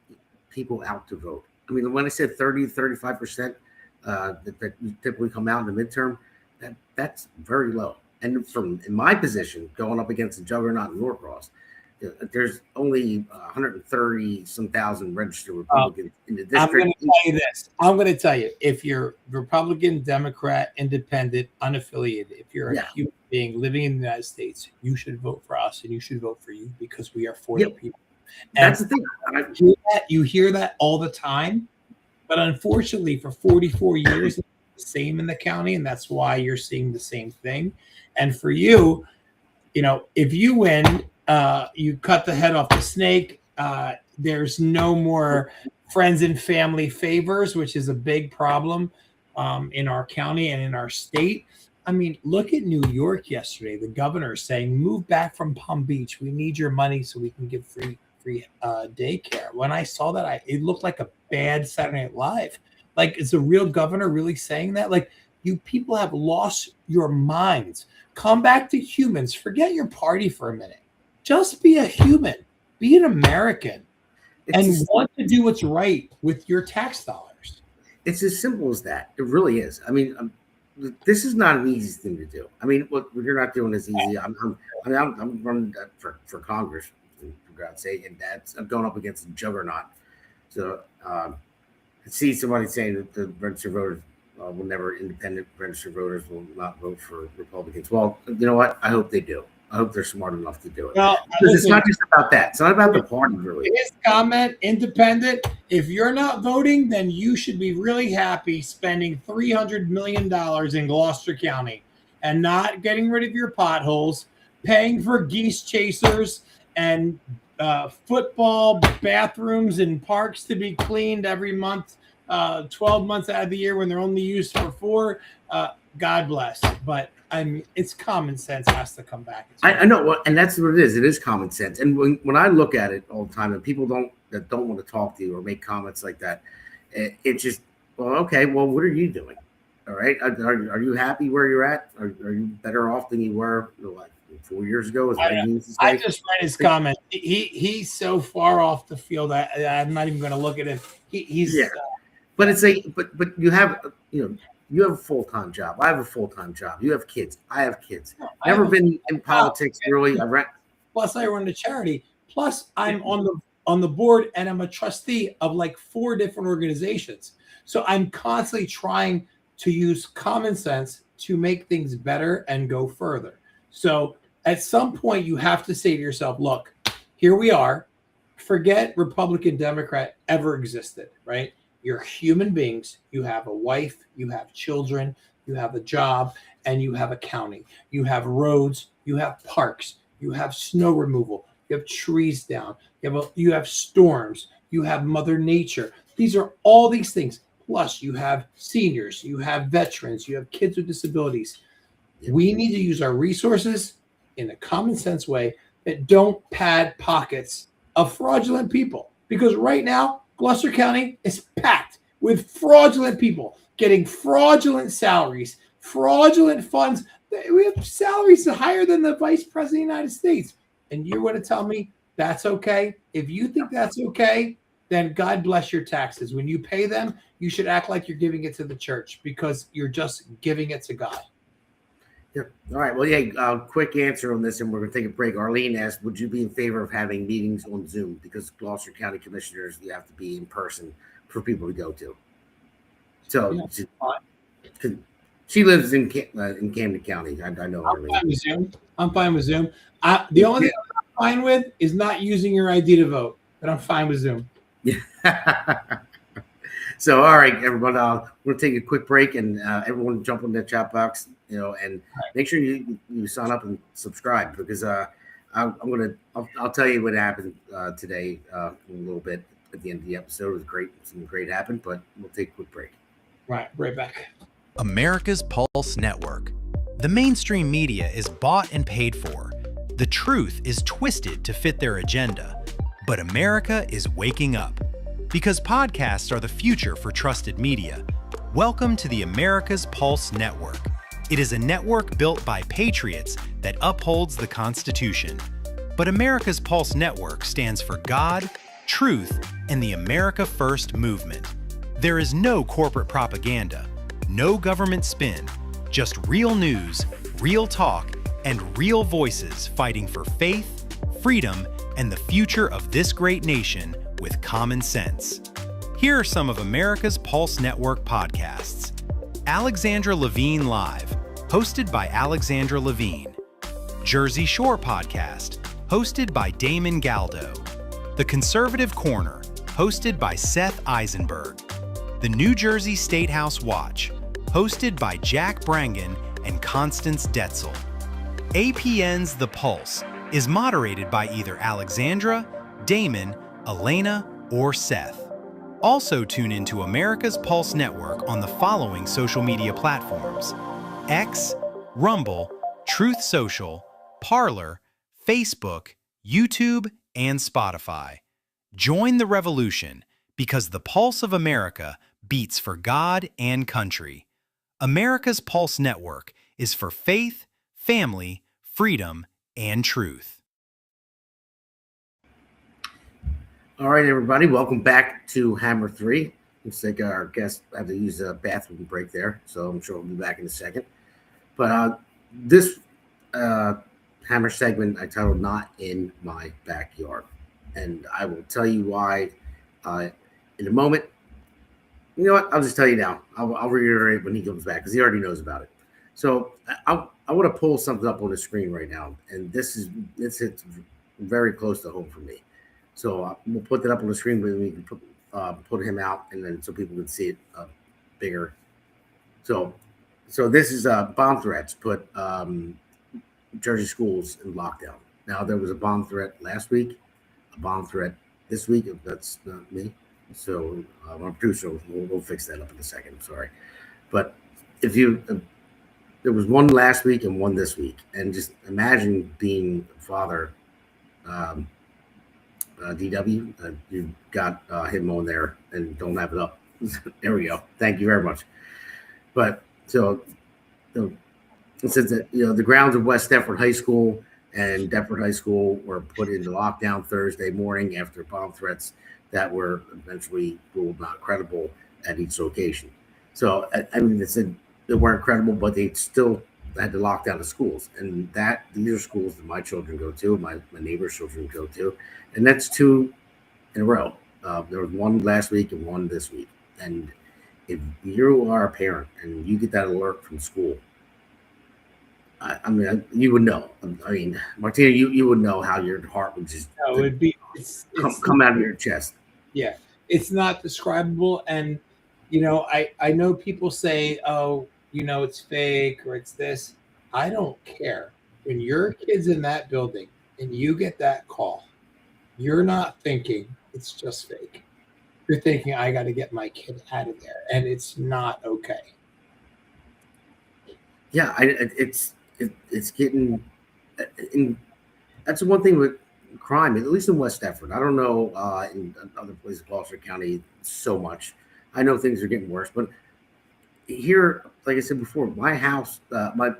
people out to vote. I mean, when I said 30 to 35% that typically come out in the midterm, that's very low. And in my position, going up against the juggernaut in Norcross, there's only 130 some thousand registered Republicans in the district. I'm going to tell you, if you're Republican, Democrat, Independent, unaffiliated, if you're a human being living in the United States, you should vote for us and you should vote for you because we are for the people. And that's the thing. You hear that all the time, but unfortunately, for 44 years, it's the same in the county, and that's why you're seeing the same thing. And for you, if you win, you cut the head off the snake. There's no more friends and family favors, which is a big problem in our county and in our state. I mean, look at New York yesterday. The governor saying, move back from Palm Beach. We need your money so we can give free daycare. When I saw that, it looked like a bad Saturday Night Live. Like, is the real governor really saying that? Like, you people have lost your minds. Come back to humans. Forget your party for a minute. Just be a human. Be an American. And want to do what's right with your tax dollars. It's as simple as that. It really is. I mean, this is not an easy thing to do. I mean, what you're not doing is easy. I'm running for Congress, for God's sake, and I'm going up against a juggernaut. So I see somebody saying that the registered voters will never, independent registered voters will not vote for Republicans. Well, you know what? I hope they do. I hope they're smart enough to do it. Well, because it's not just about that. It's not about the party, really. His comment, independent, if you're not voting, then you should be really happy spending $300 million in Gloucester County and not getting rid of your potholes, paying for geese chasers and football bathrooms and parks to be cleaned every month, 12 months out of the year when they're only used for 4. God bless. But I mean, it's common sense has to come back. I know, and that's what it is. It is common sense. And when I look at it all the time, and people don't want to talk to you or make comments like that, it's just, well, okay, well, what are you doing? All right, are you happy where you're at? Are you better off than you were like 4 years ago? I just read his comment. He's so far off the field. I'm not even going to look at him. He's but it's but you have You have a full-time job. I have a full-time job. You have kids. I have kids. Never been in politics, really. Plus, I run a charity. Plus, I'm on the board, and I'm a trustee of like 4 different organizations. So I'm constantly trying to use common sense to make things better and go further. So at some point, you have to say to yourself, look, here we are. Forget Republican, Democrat ever existed, right? You're human beings. You have a wife, you have children, you have a job, and you have a county. You have roads, you have parks, you have snow removal, you have trees down, you have storms, you have Mother Nature. These are all these things. Plus, you have seniors, you have veterans, you have kids with disabilities. We need to use our resources in a common sense way that don't pad pockets of fraudulent people. Because right now, Gloucester County is packed with fraudulent people getting fraudulent salaries, fraudulent funds. We have salaries higher than the Vice President of the United States. And you're going to tell me that's okay? If you think that's okay, then God bless your taxes. When you pay them, you should act like you're giving it to the church because you're just giving it to God. Yeah. All right. Well, yeah, quick answer on this, and we're going to take a break. Arlene asked, would you be in favor of having meetings on Zoom? Because Gloucester County commissioners, you have to be in person for people to go to. So she lives in Camden County. I know. I'm fine with Zoom. The only thing I'm not fine with is not using your ID to vote, but I'm fine with Zoom. Yeah. So, all right, everyone, we'll take a quick break, and everyone jump in the chat box, and make sure you sign up and subscribe, because I'll tell you what happened today in a little bit at the end of the episode. It was great. Something great happened, but we'll take a quick break. Right back. America's Pulse Network. The mainstream media is bought and paid for. The truth is twisted to fit their agenda. But America is waking up. Because podcasts are the future for trusted media. Welcome to the America's Pulse Network. It is a network built by patriots that upholds the Constitution. But America's Pulse Network stands for God, truth, and the America First movement. There is no corporate propaganda, no government spin, just real news, real talk, and real voices fighting for faith, freedom, and the future of this great nation with common sense. Here are some of America's Pulse Network podcasts. Alexandra Levine Live, hosted by Alexandra Levine. Jersey Shore Podcast, hosted by Damon Galdo. The Conservative Corner, hosted by Seth Eisenberg. The New Jersey State House Watch, hosted by Jack Brangan and Constance Detzel. APN's The Pulse is moderated by either Alexandra, Damon, Elena, or Seth. Also tune into America's Pulse Network on the following social media platforms: X, Rumble, Truth Social, Parler, Facebook, YouTube, and Spotify. Join the revolution because the pulse of America beats for God and country. America's Pulse Network is for faith, family, freedom, and truth. All right, everybody, welcome back to Hammer 3. Looks like our guest had to use a bathroom break there, so I'm sure we'll be back in a second. But this Hammer segment I titled Not in My Backyard. And I will tell you why in a moment. You know what? I'll just tell you now. I'll reiterate when he comes back because he already knows about it. So I want to pull something up on the screen right now, and this hits very close to home for me. So we'll put that up on the screen, but we can put him out, and then so people can see it bigger. So this is bomb threats put Jersey schools in lockdown. Now there was a bomb threat last week, a bomb threat this week. If that's not me, so I'm producer. We'll fix that up in a second. I'm sorry, but if you there was one last week and one this week, and just imagine being a father. DW, you got him on there and don't have it up. There we go. Thank you very much. But so it says that the grounds of West Deptford High School and Deptford High School were put into lockdown Thursday morning after bomb threats that were eventually ruled not credible at each location. So I mean, they said they weren't credible, but they still had to lock down the schools, and these are schools that my children go to, my neighbors' children go to, and that's 2 in a row. There was one last week and one this week. And if you are a parent and you get that alert from school, I mean, you would know. I mean, Martino, you would know how your heart would just come out of your chest. Yeah, it's not describable, and I know people say, oh, it's fake or it's this. I don't care. When your kid's in that building and you get that call, you're not thinking it's just fake. You're thinking, I got to get my kid out of there, and it's not okay. Yeah, it's getting. That's the one thing with crime, at least in West Deptford. I don't know in other places, Gloucester County, so much. I know things are getting worse, but here, like I said before, my house, my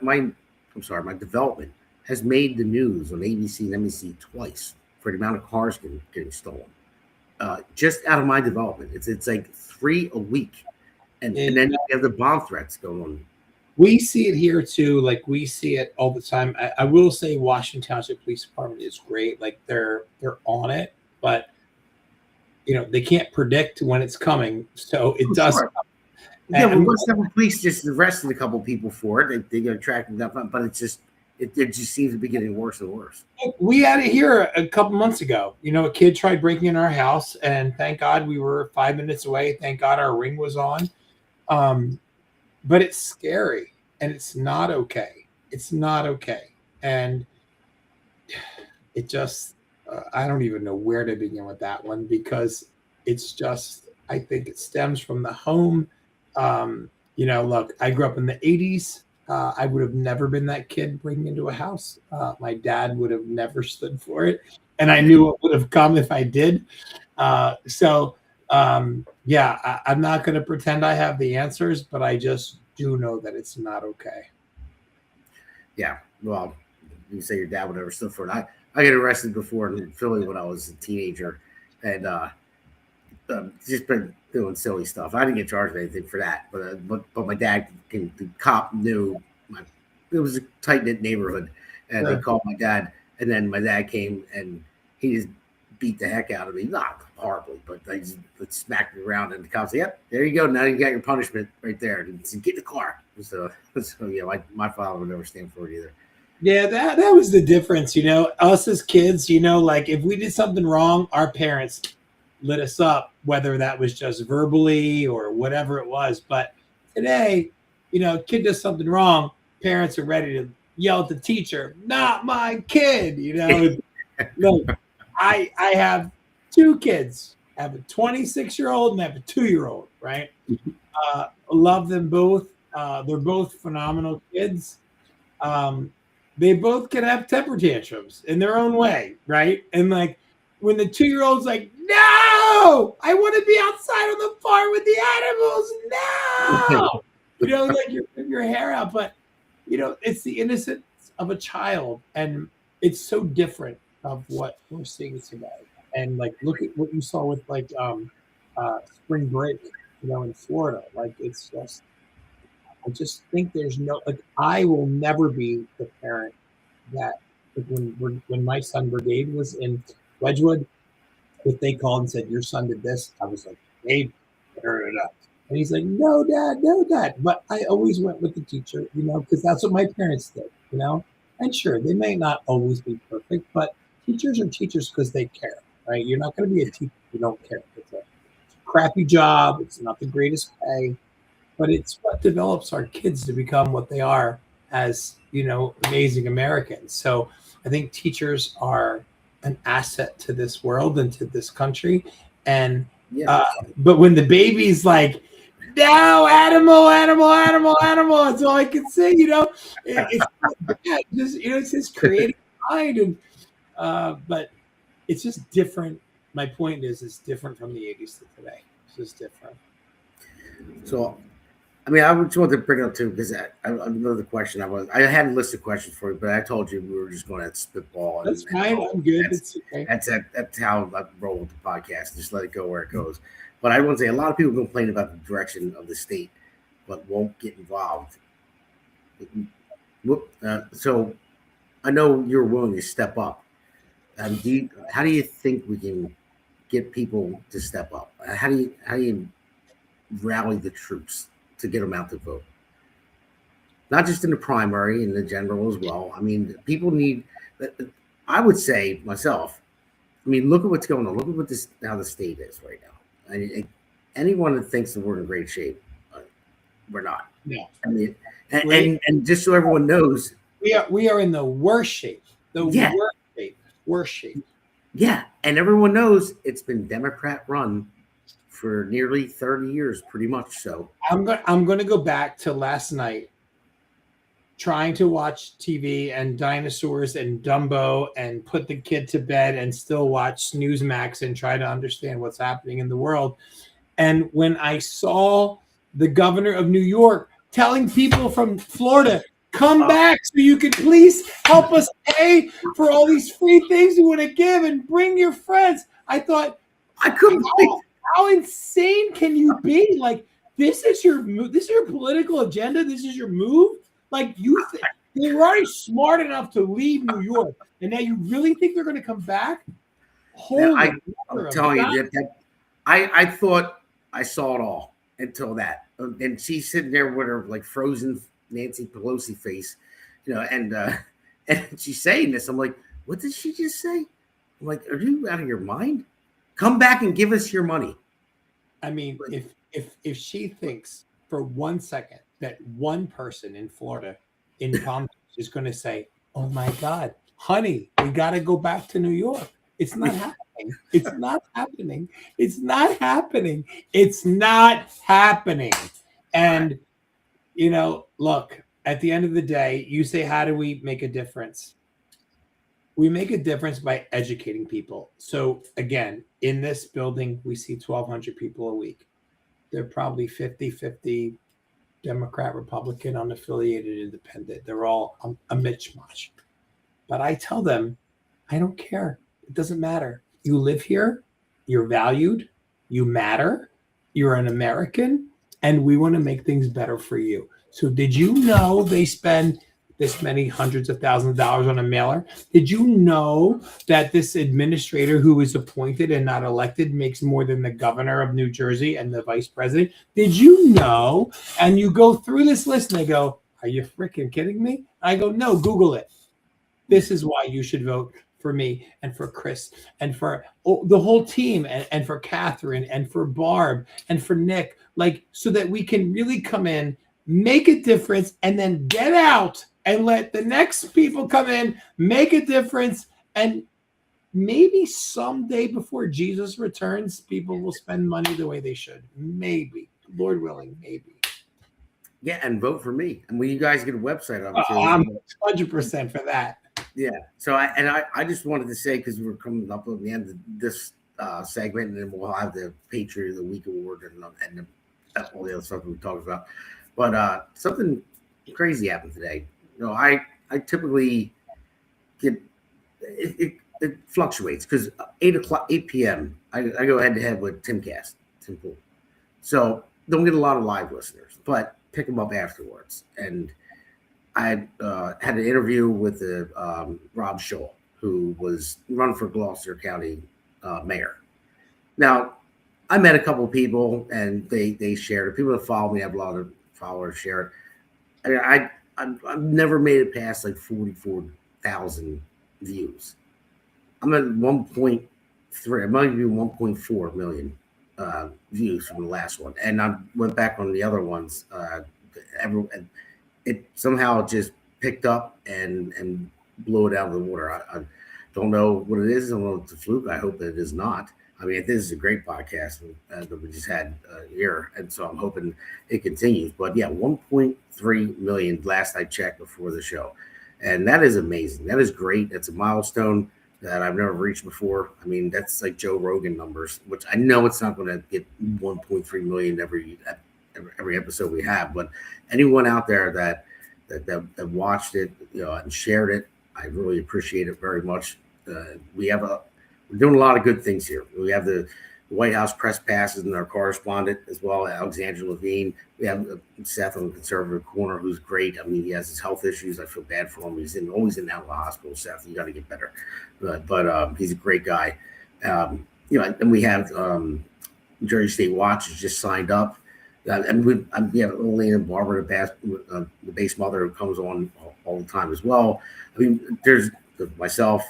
development has made the news on ABC and NBC twice for the amount of cars getting stolen. Just out of my development, it's like 3 a week, and then you have the bomb threats going on. We see it here too. Like we see it all the time. I will say Washington Township Police Department is great. Like they're on it, but they can't predict when it's coming, so it does. Sure. Yeah, but West Deptford Police just arrested a couple people for it. They got tracked them, but it just seems to be getting worse and worse. We had it here a couple months ago. A kid tried breaking in our house, and thank God we were 5 minutes away. Thank God our ring was on. But it's scary, and it's not okay. It's not okay. And it just, I don't even know where to begin with that one, because it's just, I think it stems from the home. Look, I grew up in the 80s. I would have never been that kid breaking into a house. My dad would have never stood for it. And I knew it would have come if I did. I'm not going to pretend I have the answers, but I just do know that it's not okay. Yeah, well, you say your dad would never stood for it. I got arrested before in Philly when I was a teenager, and just been doing silly stuff. I didn't get charged with anything for that, but my dad, the cop knew it was a tight knit neighborhood, and they called my dad, and then my dad came and he just beat the heck out of me, not horribly, but they just smacked me around, and the cops said, "Yep, there you go. Now you got your punishment right there. And said, get in the car." So yeah, my father would never stand for it either. Yeah, that was the difference, us as kids, like if we did something wrong, our parents lit us up, whether that was just verbally or whatever it was. But today, kid does something wrong, parents are ready to yell at the teacher, "Not my kid." Look, I have two kids. I have a 26-year-old and I have a 2-year-old, right? Love them both. They're both phenomenal kids. They both can have temper tantrums in their own way, right? And like when the 2-year-old's like, "No, I want to be outside on the farm with the animals. No," like you rip your hair out. But it's the innocence of a child, and it's so different of what we're seeing today. And like, look at what you saw with like spring break, in Florida. Like, it's just, I just think there's no, like, I will never be the parent that, like, when my son Brigade was in Wedgwood, if they called and said, "Your son did this," I was like, "Hey, turn it up." And he's like, "No, Dad, no, Dad." But I always went with the teacher, because that's what my parents did, And sure, they may not always be perfect, but teachers are teachers because they care, right? You're not going to be a teacher if you don't care. It's a crappy job. It's not the greatest pay, but it's what develops our kids to become what they are as, amazing Americans. So I think teachers are an asset to this world and to this country. And but when the baby's like, "No, animal, animal, animal, animal," that's all I can say. It's his creative mind, and but it's just different. My point is, it's different from the 80s to today. It's just different. So, I mean, I just wanted to bring it up too, because another question I had a list of questions for you, but I told you we were just going to spitball. That's fine. I'm good. It's okay. That's how I roll with the podcast. Just let it go where it goes. But I want to say a lot of people complain about the direction of the state, but won't get involved. So I know you're willing to step up. How do you think we can get people to step up? How do you rally the troops to get them out to vote? Not just in the primary, in the general as well. I mean, people need. I would say myself. I mean, look at what's going on. Look at how the state is right now. Anyone that thinks that we're in great shape, we're not. No. I mean, and just so everyone knows, we are in the worst shape. Worst shape. Yeah, and everyone knows it's been Democrat run for nearly 30 years, pretty much. So I'm going to go back to last night, trying to watch TV and dinosaurs and Dumbo and put the kid to bed and still watch Newsmax and try to understand what's happening in the world. And when I saw the governor of New York telling people from Florida, "Come back so you can please help us pay for all these free things you want to give and bring your friends," I thought, I couldn't believe how insane can you be? Like, this is your political agenda. This is your move. Like, they were already smart enough to leave New York, and now you really think they're going to come back? I'm telling you that I thought I saw it all until that, and she's sitting there with her like frozen Nancy Pelosi face, and she's saying this. I'm like, what did she just say? I'm like, are you out of your mind? Come back and give us your money. I mean, if she thinks for 1 second that one person in Florida, in Palm Beach, is going to say, "Oh my God, honey, we got to go back to New York. It's not happening. It's not happening. It's not happening. It's not happening. And, you know, look, at the end of the day, you say, how do we make a difference? We make a difference by educating people. So again, in this building, we see 1,200 people a week. They're probably 50-50 Democrat, Republican, unaffiliated, independent. They're all a mishmash. But I tell them, I don't care. It doesn't matter. You live here. You're valued. You matter. You're an American. And we want to make things better for you. So did you know they spend this many hundreds of thousands of dollars on a mailer? Did you know that this administrator who is appointed and not elected makes more than the governor of New Jersey and the vice president? Did you know? And you go through this list and they go, are you freaking kidding me? I go, no, Google it. This is why you should vote for me and for Chris and for the whole team and for Catherine and for Barb and for Nick, like, so that we can really come in, make a difference, and then get out and let the next people come in, make a difference. And maybe someday before Jesus returns, people will spend money the way they should. Maybe, Lord willing, maybe. Yeah, and vote for me. And when you guys get a website, I'm 100% for that. Yeah. So I just wanted to say, because we're coming up on the end of this segment, and then we'll have the Patriot of the Week award and all the other stuff we talked about. But something crazy happened today. You know, I typically get it fluctuates because 8 p.m. I go head to head with Tim Pool. So don't get a lot of live listeners, but pick them up afterwards. And I had an interview with Rob Scholl, who was run for Gloucester County mayor. Now, I met a couple of people, and they shared it. People that follow me, I have a lot of followers share it. I mean, I've never made it past like 44,000 views. I'm at 1.3. I might be 1.4 million views from the last one, and I went back on the other ones. It somehow just picked up and blew it out of the water. I don't know what it is. I don't know if it's a fluke. I hope that it is not. I mean, this is a great podcast that we just had here, and so I'm hoping it continues. But yeah, 1.3 million last I checked before the show, and that is amazing. That is great. That's a milestone that I've never reached before. I mean, that's like Joe Rogan numbers, which I know it's not going to get 1.3 million every episode we have, but anyone out there that watched it, you know, and shared it, I really appreciate it very much. We're doing a lot of good things here. We have the White House press passes and our correspondent as well, Alexandra Levine. We have Seth on the conservative corner, who's great. I mean, he has his health issues. I feel bad for him. He's always in and out of the hospital. Seth, you got to get better. But he's a great guy. You know, and we have Jersey State Watch has just signed up. And we have Elena Barber, the base mother, who comes on all the time as well. I mean, there's myself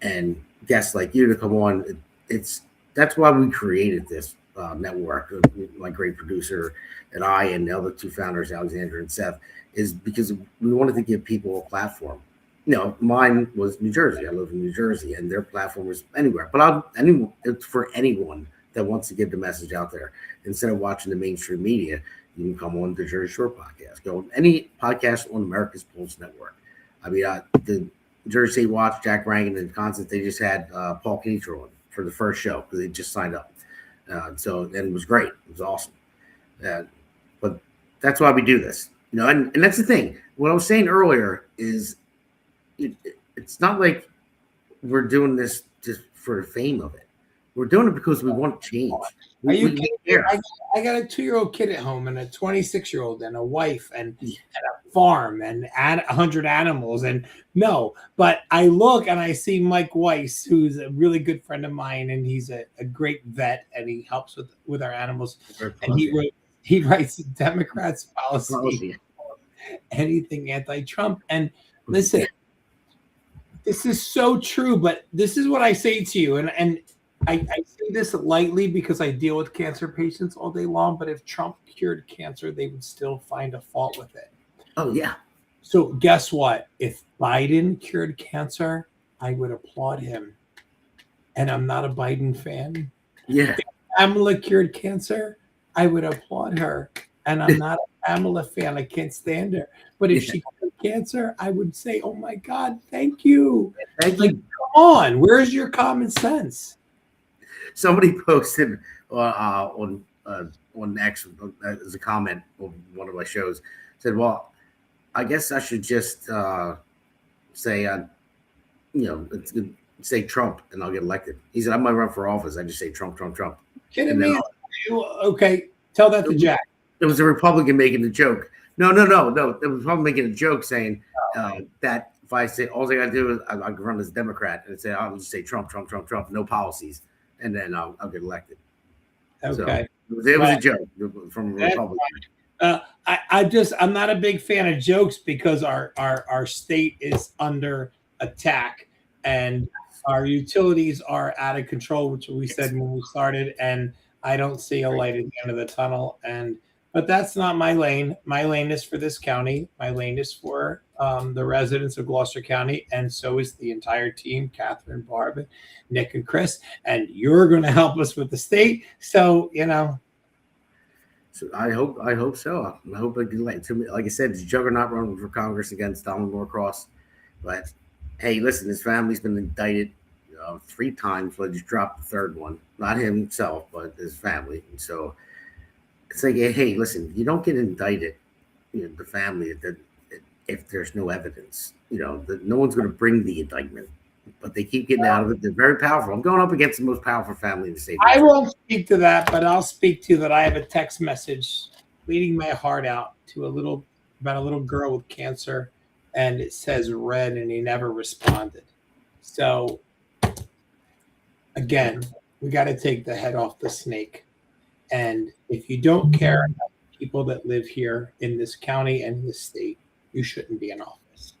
and guests like you to come on. That's why we created this network. My great producer and I and the other two founders, Alexander and Seth, is because we wanted to give people a platform. You know, mine was New Jersey. I live in New Jersey, and their platform was anywhere. But it's for anyone that wants to get the message out there. Instead of watching the mainstream media, you can come on the Jersey Shore podcast. Go on any podcast on America's Pulse Network. I mean, the Jersey State Watch, Jack Rankin and Constance, they just had Paul Kinitro on for the first show because they just signed up. And it was great. It was awesome. But that's why we do this. You know, and that's the thing. What I was saying earlier is it's not like we're doing this just for the fame of it. We're doing it because we want change. Are you kidding? I got a 2-year-old kid at home and a 26-year-old and a wife and a farm and 100 animals. And no, but I look and I see Mike Weiss, who's a really good friend of mine, and he's a great vet, and he helps with our animals. And he writes Democrats policy, anything anti-Trump. And listen, this is so true, but this is what I say to you, and I say this lightly because I deal with cancer patients all day long, but if Trump cured cancer, they would still find a fault with it. Oh, yeah. So guess what? If Biden cured cancer, I would applaud him. And I'm not a Biden fan. Yeah. If Pamela cured cancer, I would applaud her. And I'm not a Pamela fan. I can't stand her. But if she cured cancer, I would say, oh my God, thank you. Thank like, you. come on, where's your common sense? Somebody posted on X as a comment on one of my shows, said, well, I guess I should just say, say Trump and I'll get elected. He said, I might run for office. I just say Trump, Trump, Trump. Kidding me? Okay, tell that to Jack. It was a Republican making the joke. No. It was a Republican making a joke saying that if I say all I got to do is I can run as a Democrat and say I'll just say Trump, Trump, Trump, Trump, no policies, and then I'll get elected. Okay, so it was a joke from a Republican. I'm not a big fan of jokes because our state is under attack and our utilities are out of control, which we said when we started, and I don't see a light at the end of the tunnel. But that's not my lane. My lane is for this county. My lane is for the residents of Gloucester County, and so is the entire team, Catherine, Barb, Nick, and Chris. And you're going to help us with the state. So, So I hope so. I hope I can like I said, it's a juggernaut running for Congress against Donald Norcross. But hey, listen, his family's been indicted 3 times. But just dropped the third one. Not himself, but his family. And so it's like, hey, listen, you don't get indicted, the family, if there's no evidence. No one's going to bring the indictment. But they keep getting out of it. They're very powerful. I'm going up against the most powerful family in the state. I won't speak to that, but I'll speak to that. I have a text message bleeding my heart out to about a little girl with cancer, and it says red, and he never responded. So again, we got to take the head off the snake. And if you don't care about the people that live here in this county and in this state, you shouldn't be in office.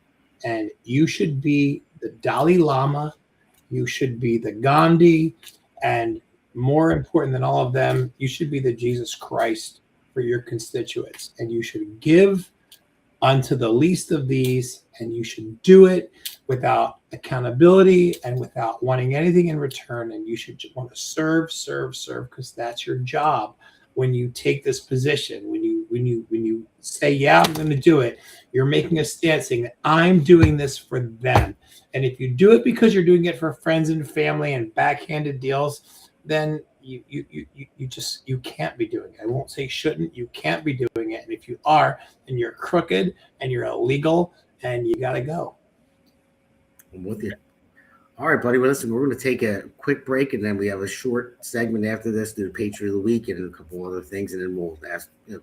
And you should be the Dalai Lama, you should be the Gandhi, and more important than all of them, you should be the Jesus Christ for your constituents. And you should give unto the least of these, and you should do it without accountability and without wanting anything in return. And you should want to serve, because that's your job. When you take this position, when you say, yeah, I'm going to do it, you're making a stance saying that I'm doing this for them. And if you do it because you're doing it for friends and family and backhanded deals, then you can't be doing it. I won't say shouldn't. You can't be doing it. And if you are, then you're crooked and you're illegal and you got to go. I'm with you. All right, buddy. Well, listen, we're going to take a quick break, and then we have a short segment after this, do the Patriot of the Week and a couple other things, and then we'll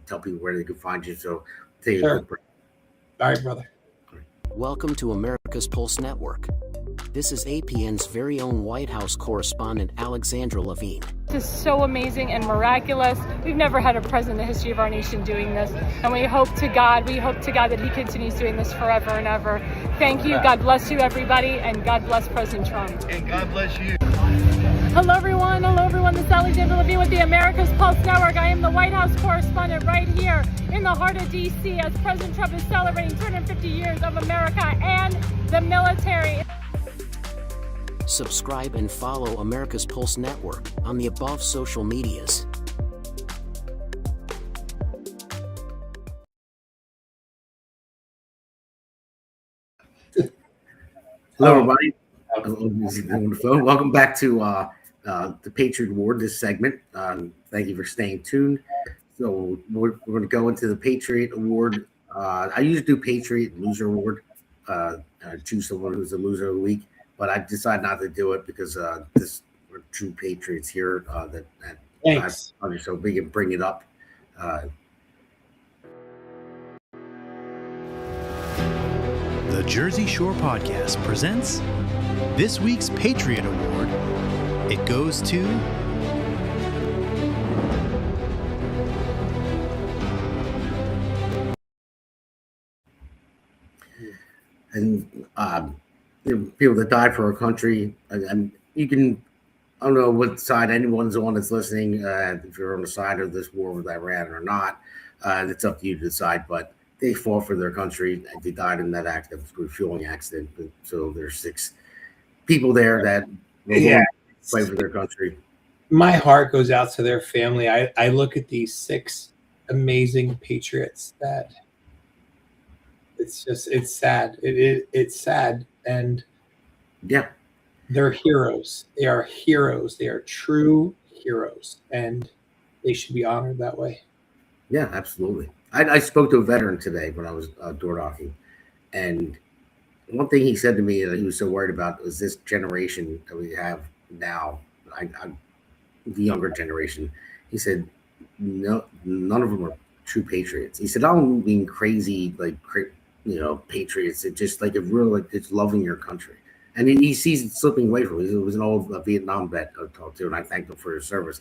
tell people where they can find you. So take a quick break. All right, brother. Welcome to America's Pulse Network. This is APN's very own White House correspondent, Alexandra Levine. This is so amazing and miraculous. We've never had a president in the history of our nation doing this. And we hope to God that he continues doing this forever and ever. Thank you. God bless you, everybody. And God bless President Trump. And God bless you. Hello, everyone. This is Alexandra Levine with the America's Pulse Network. I am the White House correspondent right here in the heart of D.C. as President Trump is celebrating 250 years of America and the military. Subscribe and follow America's Pulse Network on the above social medias. Hello, everybody. Welcome back to the Patriot Award, this segment. Thank you for staying tuned. So we're going to go into the Patriot Award. I usually do Patriot Loser Award. Choose someone who's a loser of the week, but I decided not to do it because we're true patriots here. Thanks. So we can bring it up. The Jersey Shore Podcast presents this week's Patriot Award. It goes to people that died for our country. And you can, I don't know what side anyone's on that's listening, if you're on the side of this war with Iran or not. It's up to you to decide, but they fought for their country. They died in that refueling accident. So there's 6 people there that will fight for their country. My heart goes out to their family. I look at these 6 amazing patriots that it's sad. It's sad. And yeah, they're heroes. They are heroes. They are true heroes, and they should be honored that way. Yeah, absolutely. I spoke to a veteran today when I was door knocking, and one thing he said to me that he was so worried about was this generation that we have now. I'm the younger generation. He said, no, none of them are true patriots. He said, I don't mean crazy, like, patriots. It's just like it's loving your country. And he sees it slipping away from him. He was an old Vietnam vet I talked to, and I thanked him for his service.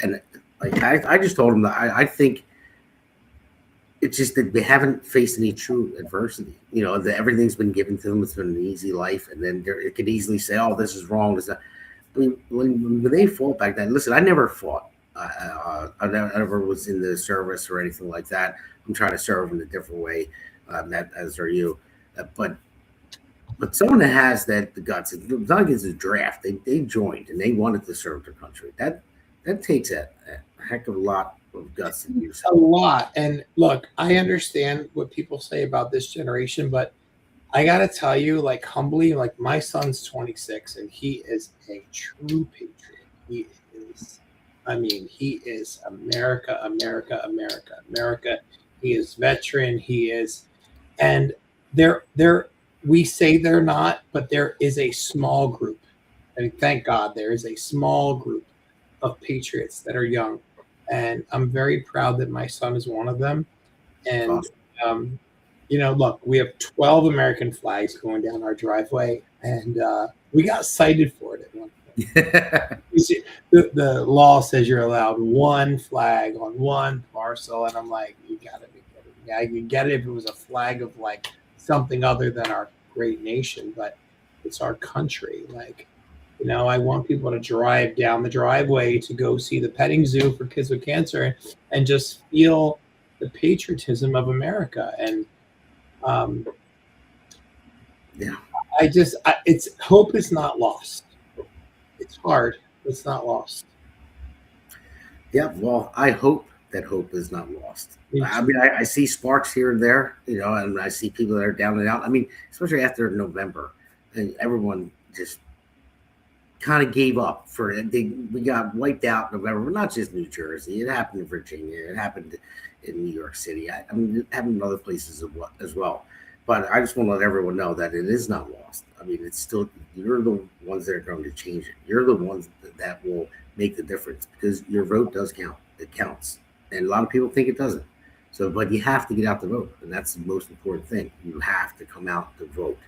And like I just told him that I think it's just that they haven't faced any true adversity. That everything's been given to them. It's been an easy life, and then it could easily say, "Oh, this is wrong." I mean, when they fought back then, listen, I never fought. I never was in the service or anything like that. I'm trying to serve in a different way, as are you. But someone that has the guts, it's not against the draft. They joined and they wanted to serve their country. That takes a heck of a lot of guts to use. A lot. And look, I understand what people say about this generation, but I got to tell you, like, humbly, like, my son's 26 and he is a true patriot. He is America, America, America, America. He is veteran. He is, and we say they're not, but there is a small group. And thank God there is a small group of patriots that are young. And I'm very proud that my son is one of them. And, look, we have 12 American flags going down our driveway, and we got cited for it at one point. You see, the law says you're allowed one flag on one parcel, and I'm like, you got to be kidding me. I could get it if it was a flag of, like, something other than our great nation, but it's our country. Like, I want people to drive down the driveway to go see the petting zoo for kids with cancer and just feel the patriotism of America. And it's hope is not lost. It's hard. It's not lost. Yeah. Well, I hope that hope is not lost. I mean, I see sparks here and there, and I see people that are down and out. I mean, especially after November, and everyone just kind of gave up for it. We got wiped out in November, but not just New Jersey. It happened in Virginia. It happened in New York City. I mean, it happened in other places as well. But I just want to let everyone know that it is not lost. I mean, it's still, you're the ones that are going to change it. You're the ones that will make the difference, because your vote does count. It counts. And a lot of people think it doesn't. So, but you have to get out to vote. And that's the most important thing. You have to come out to vote.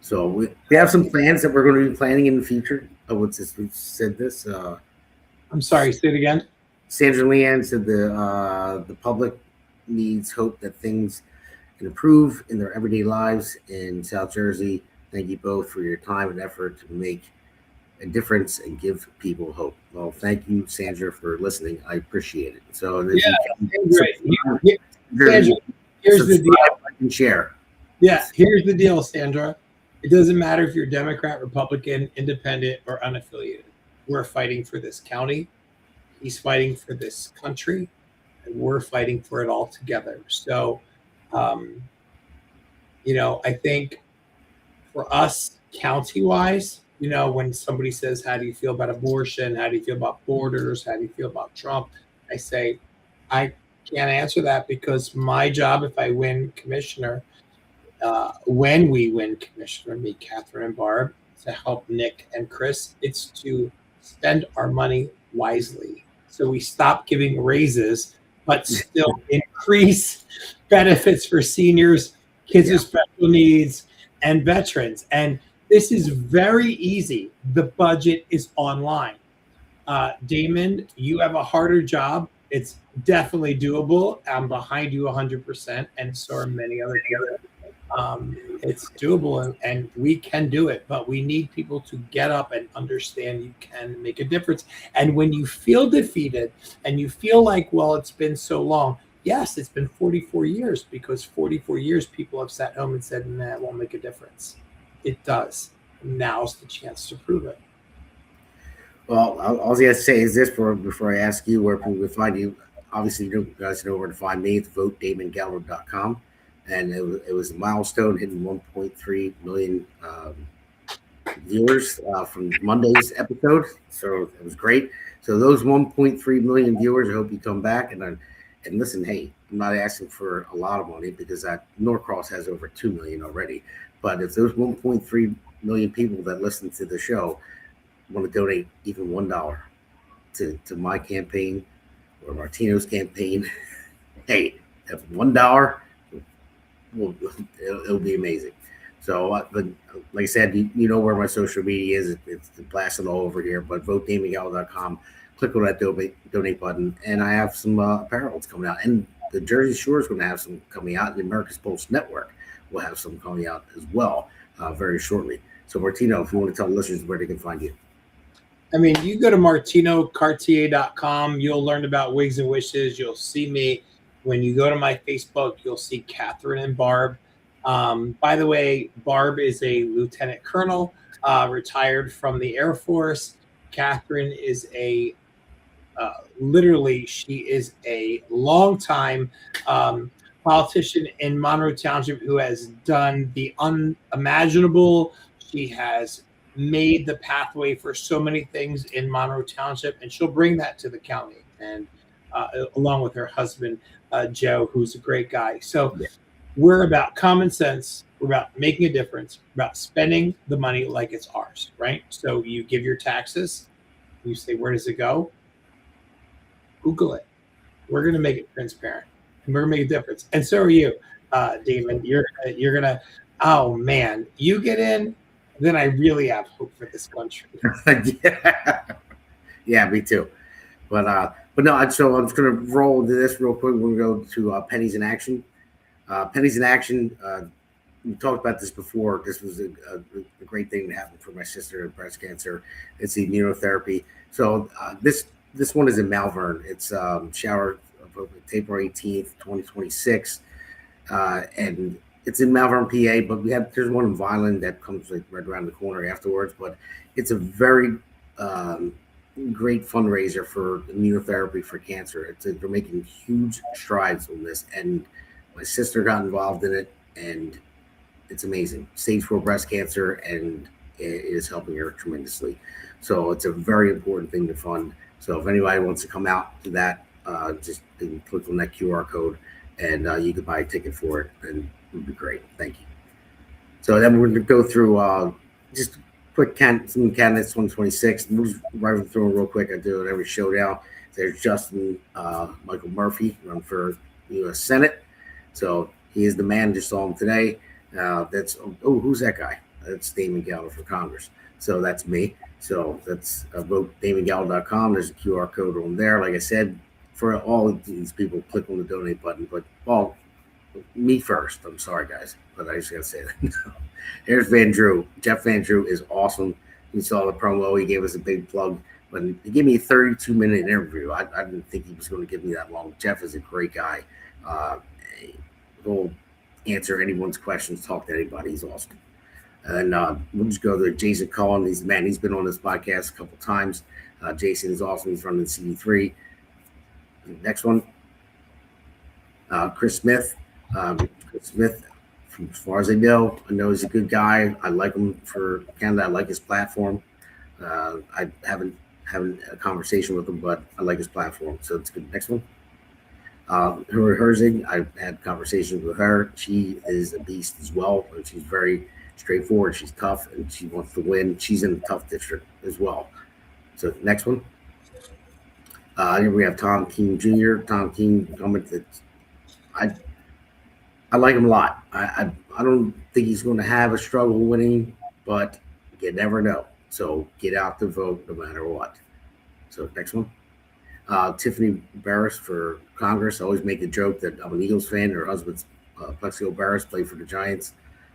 So we have some plans that we're going to be planning in the future. We've said this. I'm sorry, say it again. Sandra Leanne said the public needs hope that things can improve in their everyday lives in South Jersey. Thank you both for your time and effort to make a difference and give people hope. Well, thank you, Sandra, for listening. I appreciate it. So great. Sandra, here's the deal. And share. Yeah, here's the deal, Sandra. It doesn't matter if you're Democrat, Republican, independent, or unaffiliated. We're fighting for this county. He's fighting for this country, and we're fighting for it all together. So, I think for us county-wise, when somebody says, how do you feel about abortion? How do you feel about borders? How do you feel about Trump? I say, I can't answer that, because my job, if I win commissioner, when we win commissioner, me, Catherine, and Barb, to help Nick and Chris, it's to spend our money wisely. So we stop giving raises, but still increase benefits for seniors, kids with special needs, and veterans. And this is very easy. The budget is online. Damon, you have a harder job. It's definitely doable. I'm behind you 100%, and so are many other people. It's doable, and we can do it, but we need people to get up and understand you can make a difference. And when you feel defeated and you feel like, well, it's been so long. Yes, it's been 44 years, because 44 years people have sat home and said, nah, it won't make a difference. It does. now's the chance to prove it. Well, all I got to say is this before I ask you where people can find you. Obviously, you guys know where to find me. It's votedamongaldo.com. And it was a milestone, hitting 1.3 million viewers from Monday's episode. So it was great. So those 1.3 million viewers, I hope you come back. And listen, hey, I'm not asking for a lot of money because Norcross has over 2 million already. But if those 1.3 million people that listen to the show want to donate even $1 to my campaign or Martino's campaign, hey, if $1, it'll be amazing. So, but like I said, you know where my social media is. It's blasted all over here. But votedamongaldo.com. Click on that donate button, and I have some apparel that's coming out, and the Jersey Shore is going to have some coming out. And the America's Pulse Network will have some coming out as well very shortly. So, Martino, if you want to tell listeners where they can find you. I mean, you go to martinocartier.com. You'll learn about Wigs and Wishes. You'll see me. When you go to my Facebook, you'll see Catherine and Barb. By the way, Barb is a lieutenant colonel, retired from the Air Force. Catherine is literally, she is a longtime politician in Monroe Township who has done the unimaginable. She has made the pathway for so many things in Monroe Township, and she'll bring that to the county, and along with her husband, Joe, who's a great guy. So we're about common sense. We're about making a difference, about spending the money like it's ours, right? So you give your taxes. You say, where does it go? Google it. We're going to make it transparent, and we're going to make a difference. And so are you, Damon. You're going to, oh, man, you get in, then I really have hope for this country. Yeah, me too. But no, so I'm just going to roll into this real quick. We're going to go to Pennies in Action. Pennies in Action, we talked about this before. This was a great thing that happened for my sister with breast cancer. It's the immunotherapy. So this one is in Malvern. It's shower April 18th, 2026. And it's in Malvern, PA, but there's one in Vineland that comes like right around the corner afterwards. But it's a very great fundraiser for immunotherapy for cancer. They're making huge strides on this, and my sister got involved in it, and it's amazing. Stage 4 breast cancer, and it is helping her tremendously. So it's a very important thing to fund. So if anybody wants to come out to that, just click on that QR code, and you can buy a ticket for it, and it would be great. Thank you. So then we're going to go through just quick some candidates 126. We'll just run through them real quick. I do it every show now. There's Justin Michael Murphy, run for U.S. Senate. So he is the man. Just saw him today. Who's that guy? That's Damon Galdo for Congress. So that's me. So that's votedamongaldo.com. There's a QR code on there. Like I said, for all of these people, click on the donate button. But me first. I'm sorry, guys, but I just got to say that. Here's Van Drew. Jeff Van Drew is awesome. You saw the promo. He gave us a big plug. But he gave me a 32-minute interview. I didn't think he was going to give me that long. Jeff is a great guy. He'll answer anyone's questions, talk to anybody. He's awesome. And we'll just go to Jason Cullen. He's been on this podcast a couple times. Jason is awesome. He's running CD3. Next one, Chris Smith. Chris Smith, from as far as I know he's a good guy. I like him for Canada. I like his platform. I haven't a conversation with him, but I like his platform. So it's good. Next one. Herzig, I've had conversations with her. She is a beast as well. She's very straightforward. She's tough, and she wants to win. She's in a tough district as well. So next one. Here we have Tom Keene Jr. Tom Keene, I like him a lot. I don't think he's going to have a struggle winning, but you never know. So get out to vote no matter what. So next one. Tiffany Barris for Congress. I always make the joke that I'm an Eagles fan. Her husband's Plexio Barris, played for the Giants.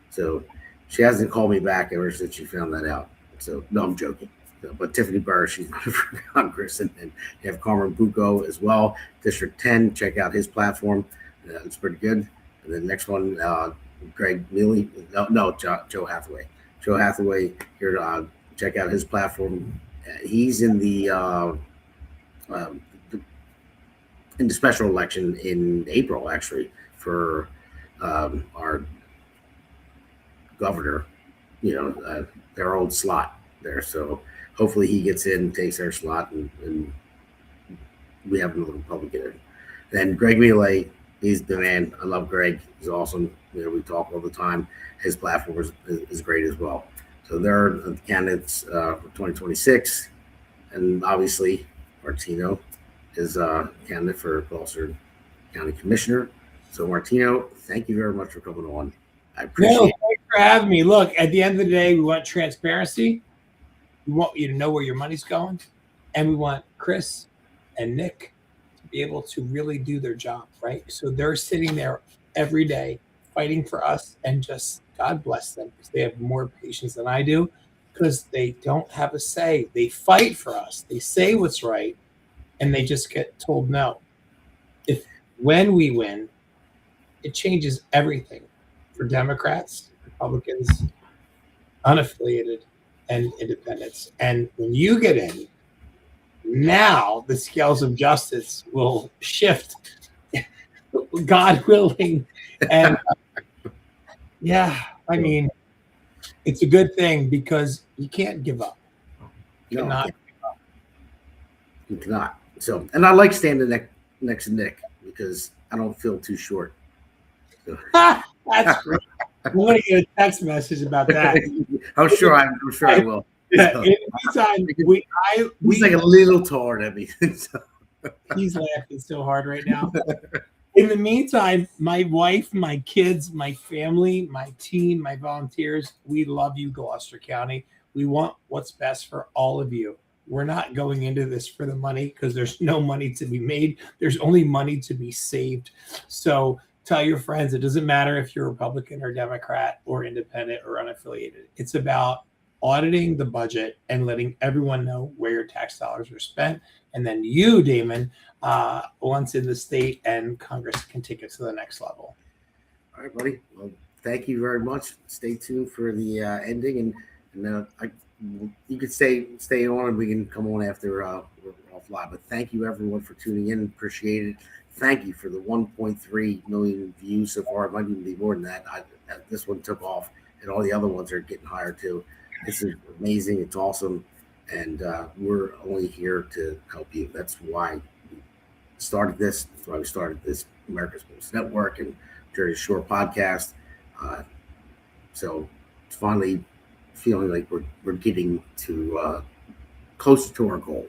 So she hasn't called me back ever since she found that out. So no, I'm joking. But Tiffany Barris, she's running for Congress. And you have Carmen Bucco as well. District 10, check out his platform. It's pretty good. And then next one, Greg Mealy. No, Joe Hathaway. Joe Hathaway here. Check out his platform. He's in the special election in April, actually, for our governor. Their old slot there. So hopefully he gets in, takes their slot, and we have another Republican in. Then Greg Millet, he's the man. I love Greg. He's awesome. We talk all the time. His platform is great as well. So there are the candidates for 2026. And obviously, Martino is a candidate for Gloucester County Commissioner. So Martino, thank you very much for coming on. I appreciate it. Thanks for having me. Look, at the end of the day, we want transparency. We want you to know where your money's going. And we want Chris and Nick to be able to really do their job, right? So they're sitting there every day fighting for us, and just God bless them, because they have more patience than I do, because they don't have a say. They fight for us. They say what's right, and they just get told no. When we win, it changes everything for Democrats, Republicans, unaffiliated, and independents. And when you get in, now the scales of justice will shift, God willing. And I mean, it's a good thing, because you can't give up. You cannot. So, and I like standing next to Nick, because I don't feel too short. So. That's great. I'm going to get a text message about that. I'm sure I will. Yeah, in the meantime, he's like a little taller than me. He's laughing so hard right now. In the meantime, my wife, my kids, my family, my team, my volunteers, we love you, Gloucester County. We want what's best for all of you. We're not going into this for the money, because there's no money to be made. There's only money to be saved. So tell your friends, it doesn't matter if you're Republican or Democrat or independent or unaffiliated. It's about auditing the budget and letting everyone know where your tax dollars are spent. And then you, Damon, once in the state and Congress, can take it to the next level. All right, buddy. Well, thank you very much. Stay tuned for the ending, and you could stay on, and we can come on after we're off live. But thank you, everyone, for tuning in. Appreciate it. Thank you for the 1.3 million views so far. It might even be more than that. This one took off, and all the other ones are getting higher too. This is amazing. It's awesome. And we're only here to help you. That's why we started this. That's why we started this America's Pulse Network and Jersey Shore podcast. So it's finally feeling like we're getting to closer to our goal.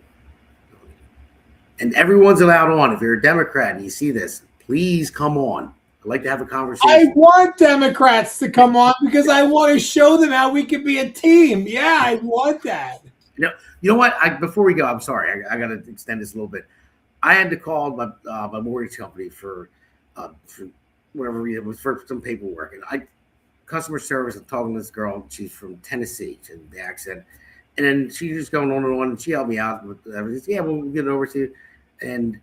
And everyone's allowed on. If you're a Democrat and you see this, please come on. I'd like to have a conversation. I want Democrats to come on, because I want to show them how we can be a team. Yeah, I want that. You know what? Before we go, I'm sorry. I got to extend this a little bit. I had to call my mortgage company for whatever it was, for some paperwork, and customer service. I'm talking to this girl. She's from Tennessee, and the accent, and then she's just going on and on. And she helped me out with everything. Yeah, we'll get it over to you. And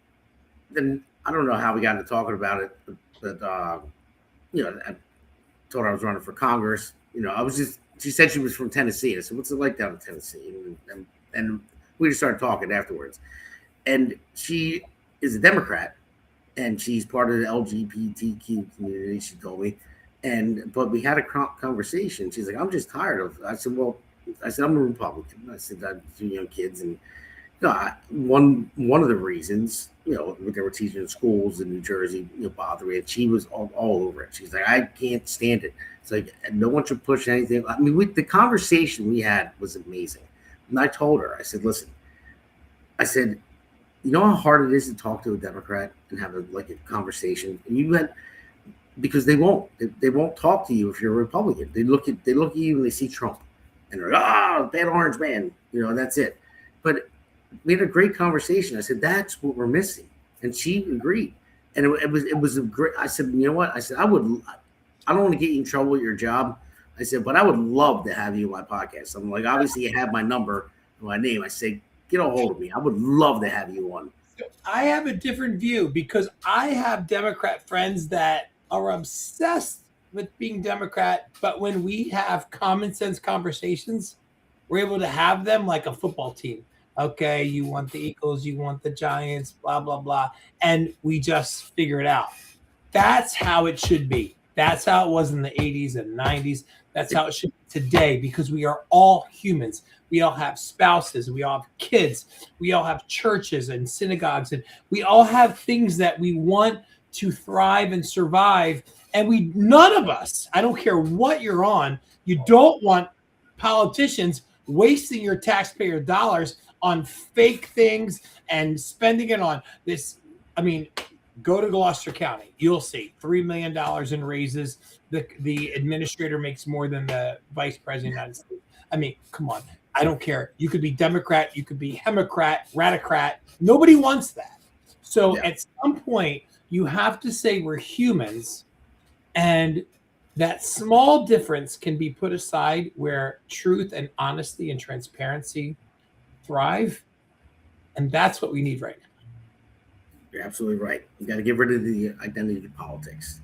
then I don't know how we got into talking about it, but I told her I was running for Congress. She said she was from Tennessee. I said, "What's it like down in Tennessee?" And we just started talking afterwards. And she is a Democrat, and she's part of the LGBTQ community, she told me. But we had a conversation. She's like, "I'm just tired of." I said, "I'm a Republican." I said, "I have 2 young kids, and one of the reasons, what they were teaching in schools in New Jersey, bothered me." And she was all over it. She's like, "I can't stand it." It's like, no one should push anything. I mean, the conversation we had was amazing. And I told her, I said, "Listen," I said, "you know how hard it is to talk to a Democrat and have a conversation? And because they won't talk to you if you're a Republican. They look at you and they see Trump, and they're like, bad orange man, that's it." But we had a great conversation. I said, "That's what we're missing," and she agreed. And it was a great. I said, "You know what?" I said, I don't want to get you in trouble with your job. I said, "But I would love to have you on my podcast." I'm like, obviously you have my number and my name. I say, "Get a hold of me. I would love to have you on." I have a different view, because I have Democrat friends that are obsessed with being Democrat, but when we have common sense conversations, we're able to have them like a football team. Okay, you want the Eagles, you want the Giants, blah, blah, blah. And we just figure it out. That's how it should be. That's how it was in the 80s and 90s. That's how it should be today, because we are all humans. We all have spouses. We all have kids. We all have churches and synagogues. And we all have things that we want to thrive and survive. And none of us, I don't care what you're on, you don't want politicians wasting your taxpayer dollars on fake things and spending it on this. I mean, go to Gloucester County. You'll see $3 million in raises. The administrator makes more than the vice president of the United States. I mean, come on. I don't care. You could be Democrat. You could be Democrat, Radicrat. Nobody wants that. So at some point, you have to say we're humans, and that small difference can be put aside where truth and honesty and transparency thrive. And that's what we need right now. You're absolutely right. We got to get rid of the identity politics.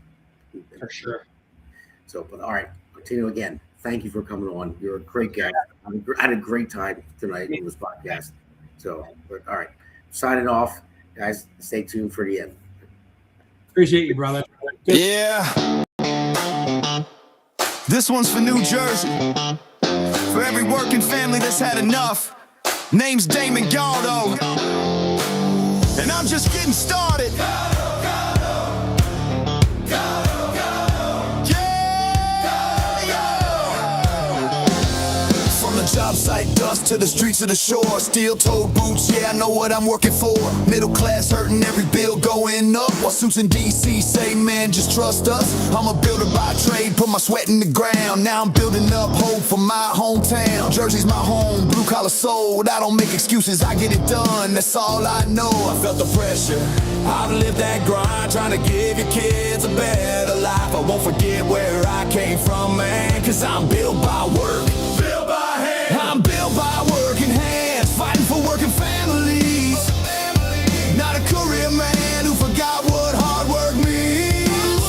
For sure. So, but all right, Martino, again, thank you for coming on. You're a great guy. I had a great time tonight on this podcast. So, but all right, signing off, guys. Stay tuned for the end. Appreciate you, brother. Good. Yeah. This one's for New Jersey. For every working family that's had enough. Name's Damon Galdo. And I'm just getting started. Job site dust to the streets of the shore. Steel-toed boots, yeah, I know what I'm working for. Middle class hurting, every bill going up. While suits in D.C. say, man, just trust us. I'm a builder by trade, put my sweat in the ground. Now I'm building up hope for my hometown. Jersey's my home, blue-collar soul. I don't make excuses, I get it done, that's all I know. I felt the pressure, I've lived that grind, trying to give your kids a better life. I won't forget where I came from, man, cause I'm built by work. I'm built by working hands, fighting for working families. Not a career man who forgot what hard work means.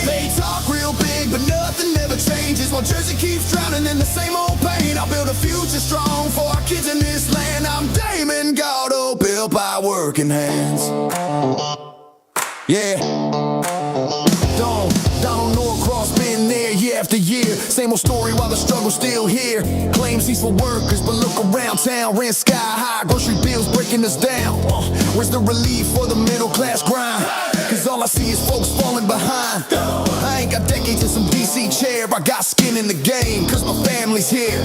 They talk real big, but nothing ever changes. While Jersey keeps drowning in the same old pain, I'll build a future strong for our kids in this land. I'm Damon Galdo, built by working hands. Yeah. Donald Norcross been there year after year. Same old story while the struggle's still here. Claims he's for workers, but look around town. Rent sky high, grocery bills breaking us down. Where's the relief for the middle class grind? Cause all I see is folks falling behind. I ain't got decades in some DC chair. I got skin in the game, cause my family's here.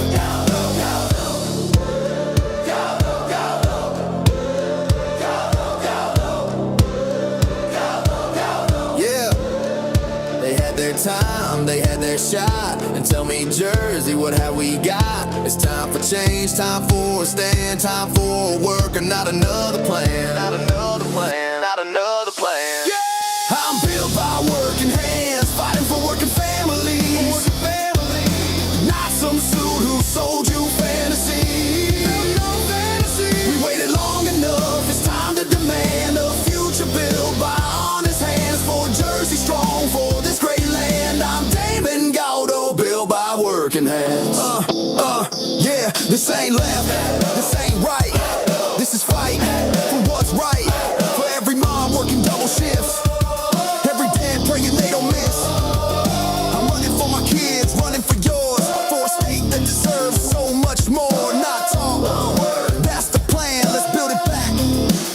Time, they had their shot, and tell me, Jersey, what have we got? It's time for change, time for a stand, time for work, and not another plan, not another plan, not another plan. Yeah! I'm built by working hands, fighting for working families. Not some suit who sold you fantasy. We waited long enough, it's time to demand a future built by honest hands for Jersey strong, for this great land. I'm Damon Galdo, built by working hands. Yeah, this ain't left, this ain't right. This is fight for what's right. For every mom working double shifts, every dad praying they don't miss. I'm running for my kids, running for yours, for a state that deserves so much more. Not talk, that's the plan. Let's build it back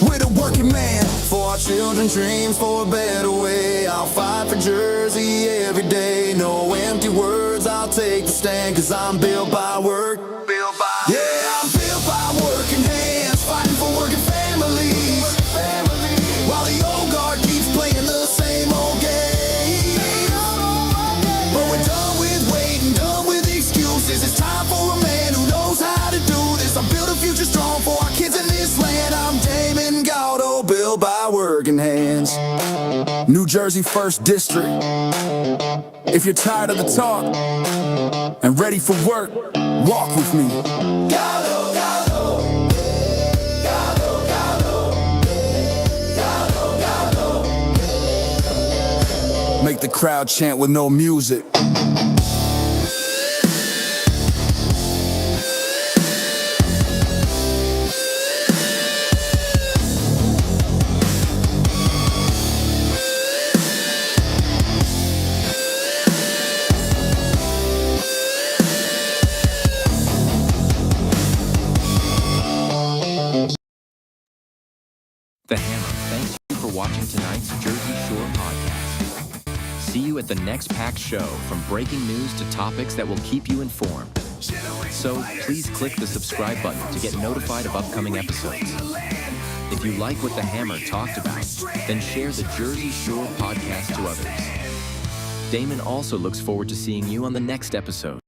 with a working man. For our children's dreams, for a better way. I'll fight for Jersey every day. No empty words, I'll take the stand. Cause I'm built by work. Yeah, I'm built by working hands, fighting for working families. While the old guard keeps playing the same old game. But we're done with waiting, done with excuses. It's time for a man who knows how to do this. I build a future strong for our kids in this land. I'm Damon Galdo, built by working hands. New Jersey 1st District. If you're tired of the talk and ready for work, walk with me. Galdo, Galdo. Galdo, Galdo. Galdo, Galdo. Make the the crowd chant with no music. The Hammer thanks you for watching tonight's Jersey Shore podcast. See you at the next packed show, from breaking news to topics that will keep you informed. So please click the subscribe button to get notified of upcoming episodes. If you like what the Hammer talked about, then share the Jersey Shore podcast to others. Damon also looks forward to seeing you on the next episode.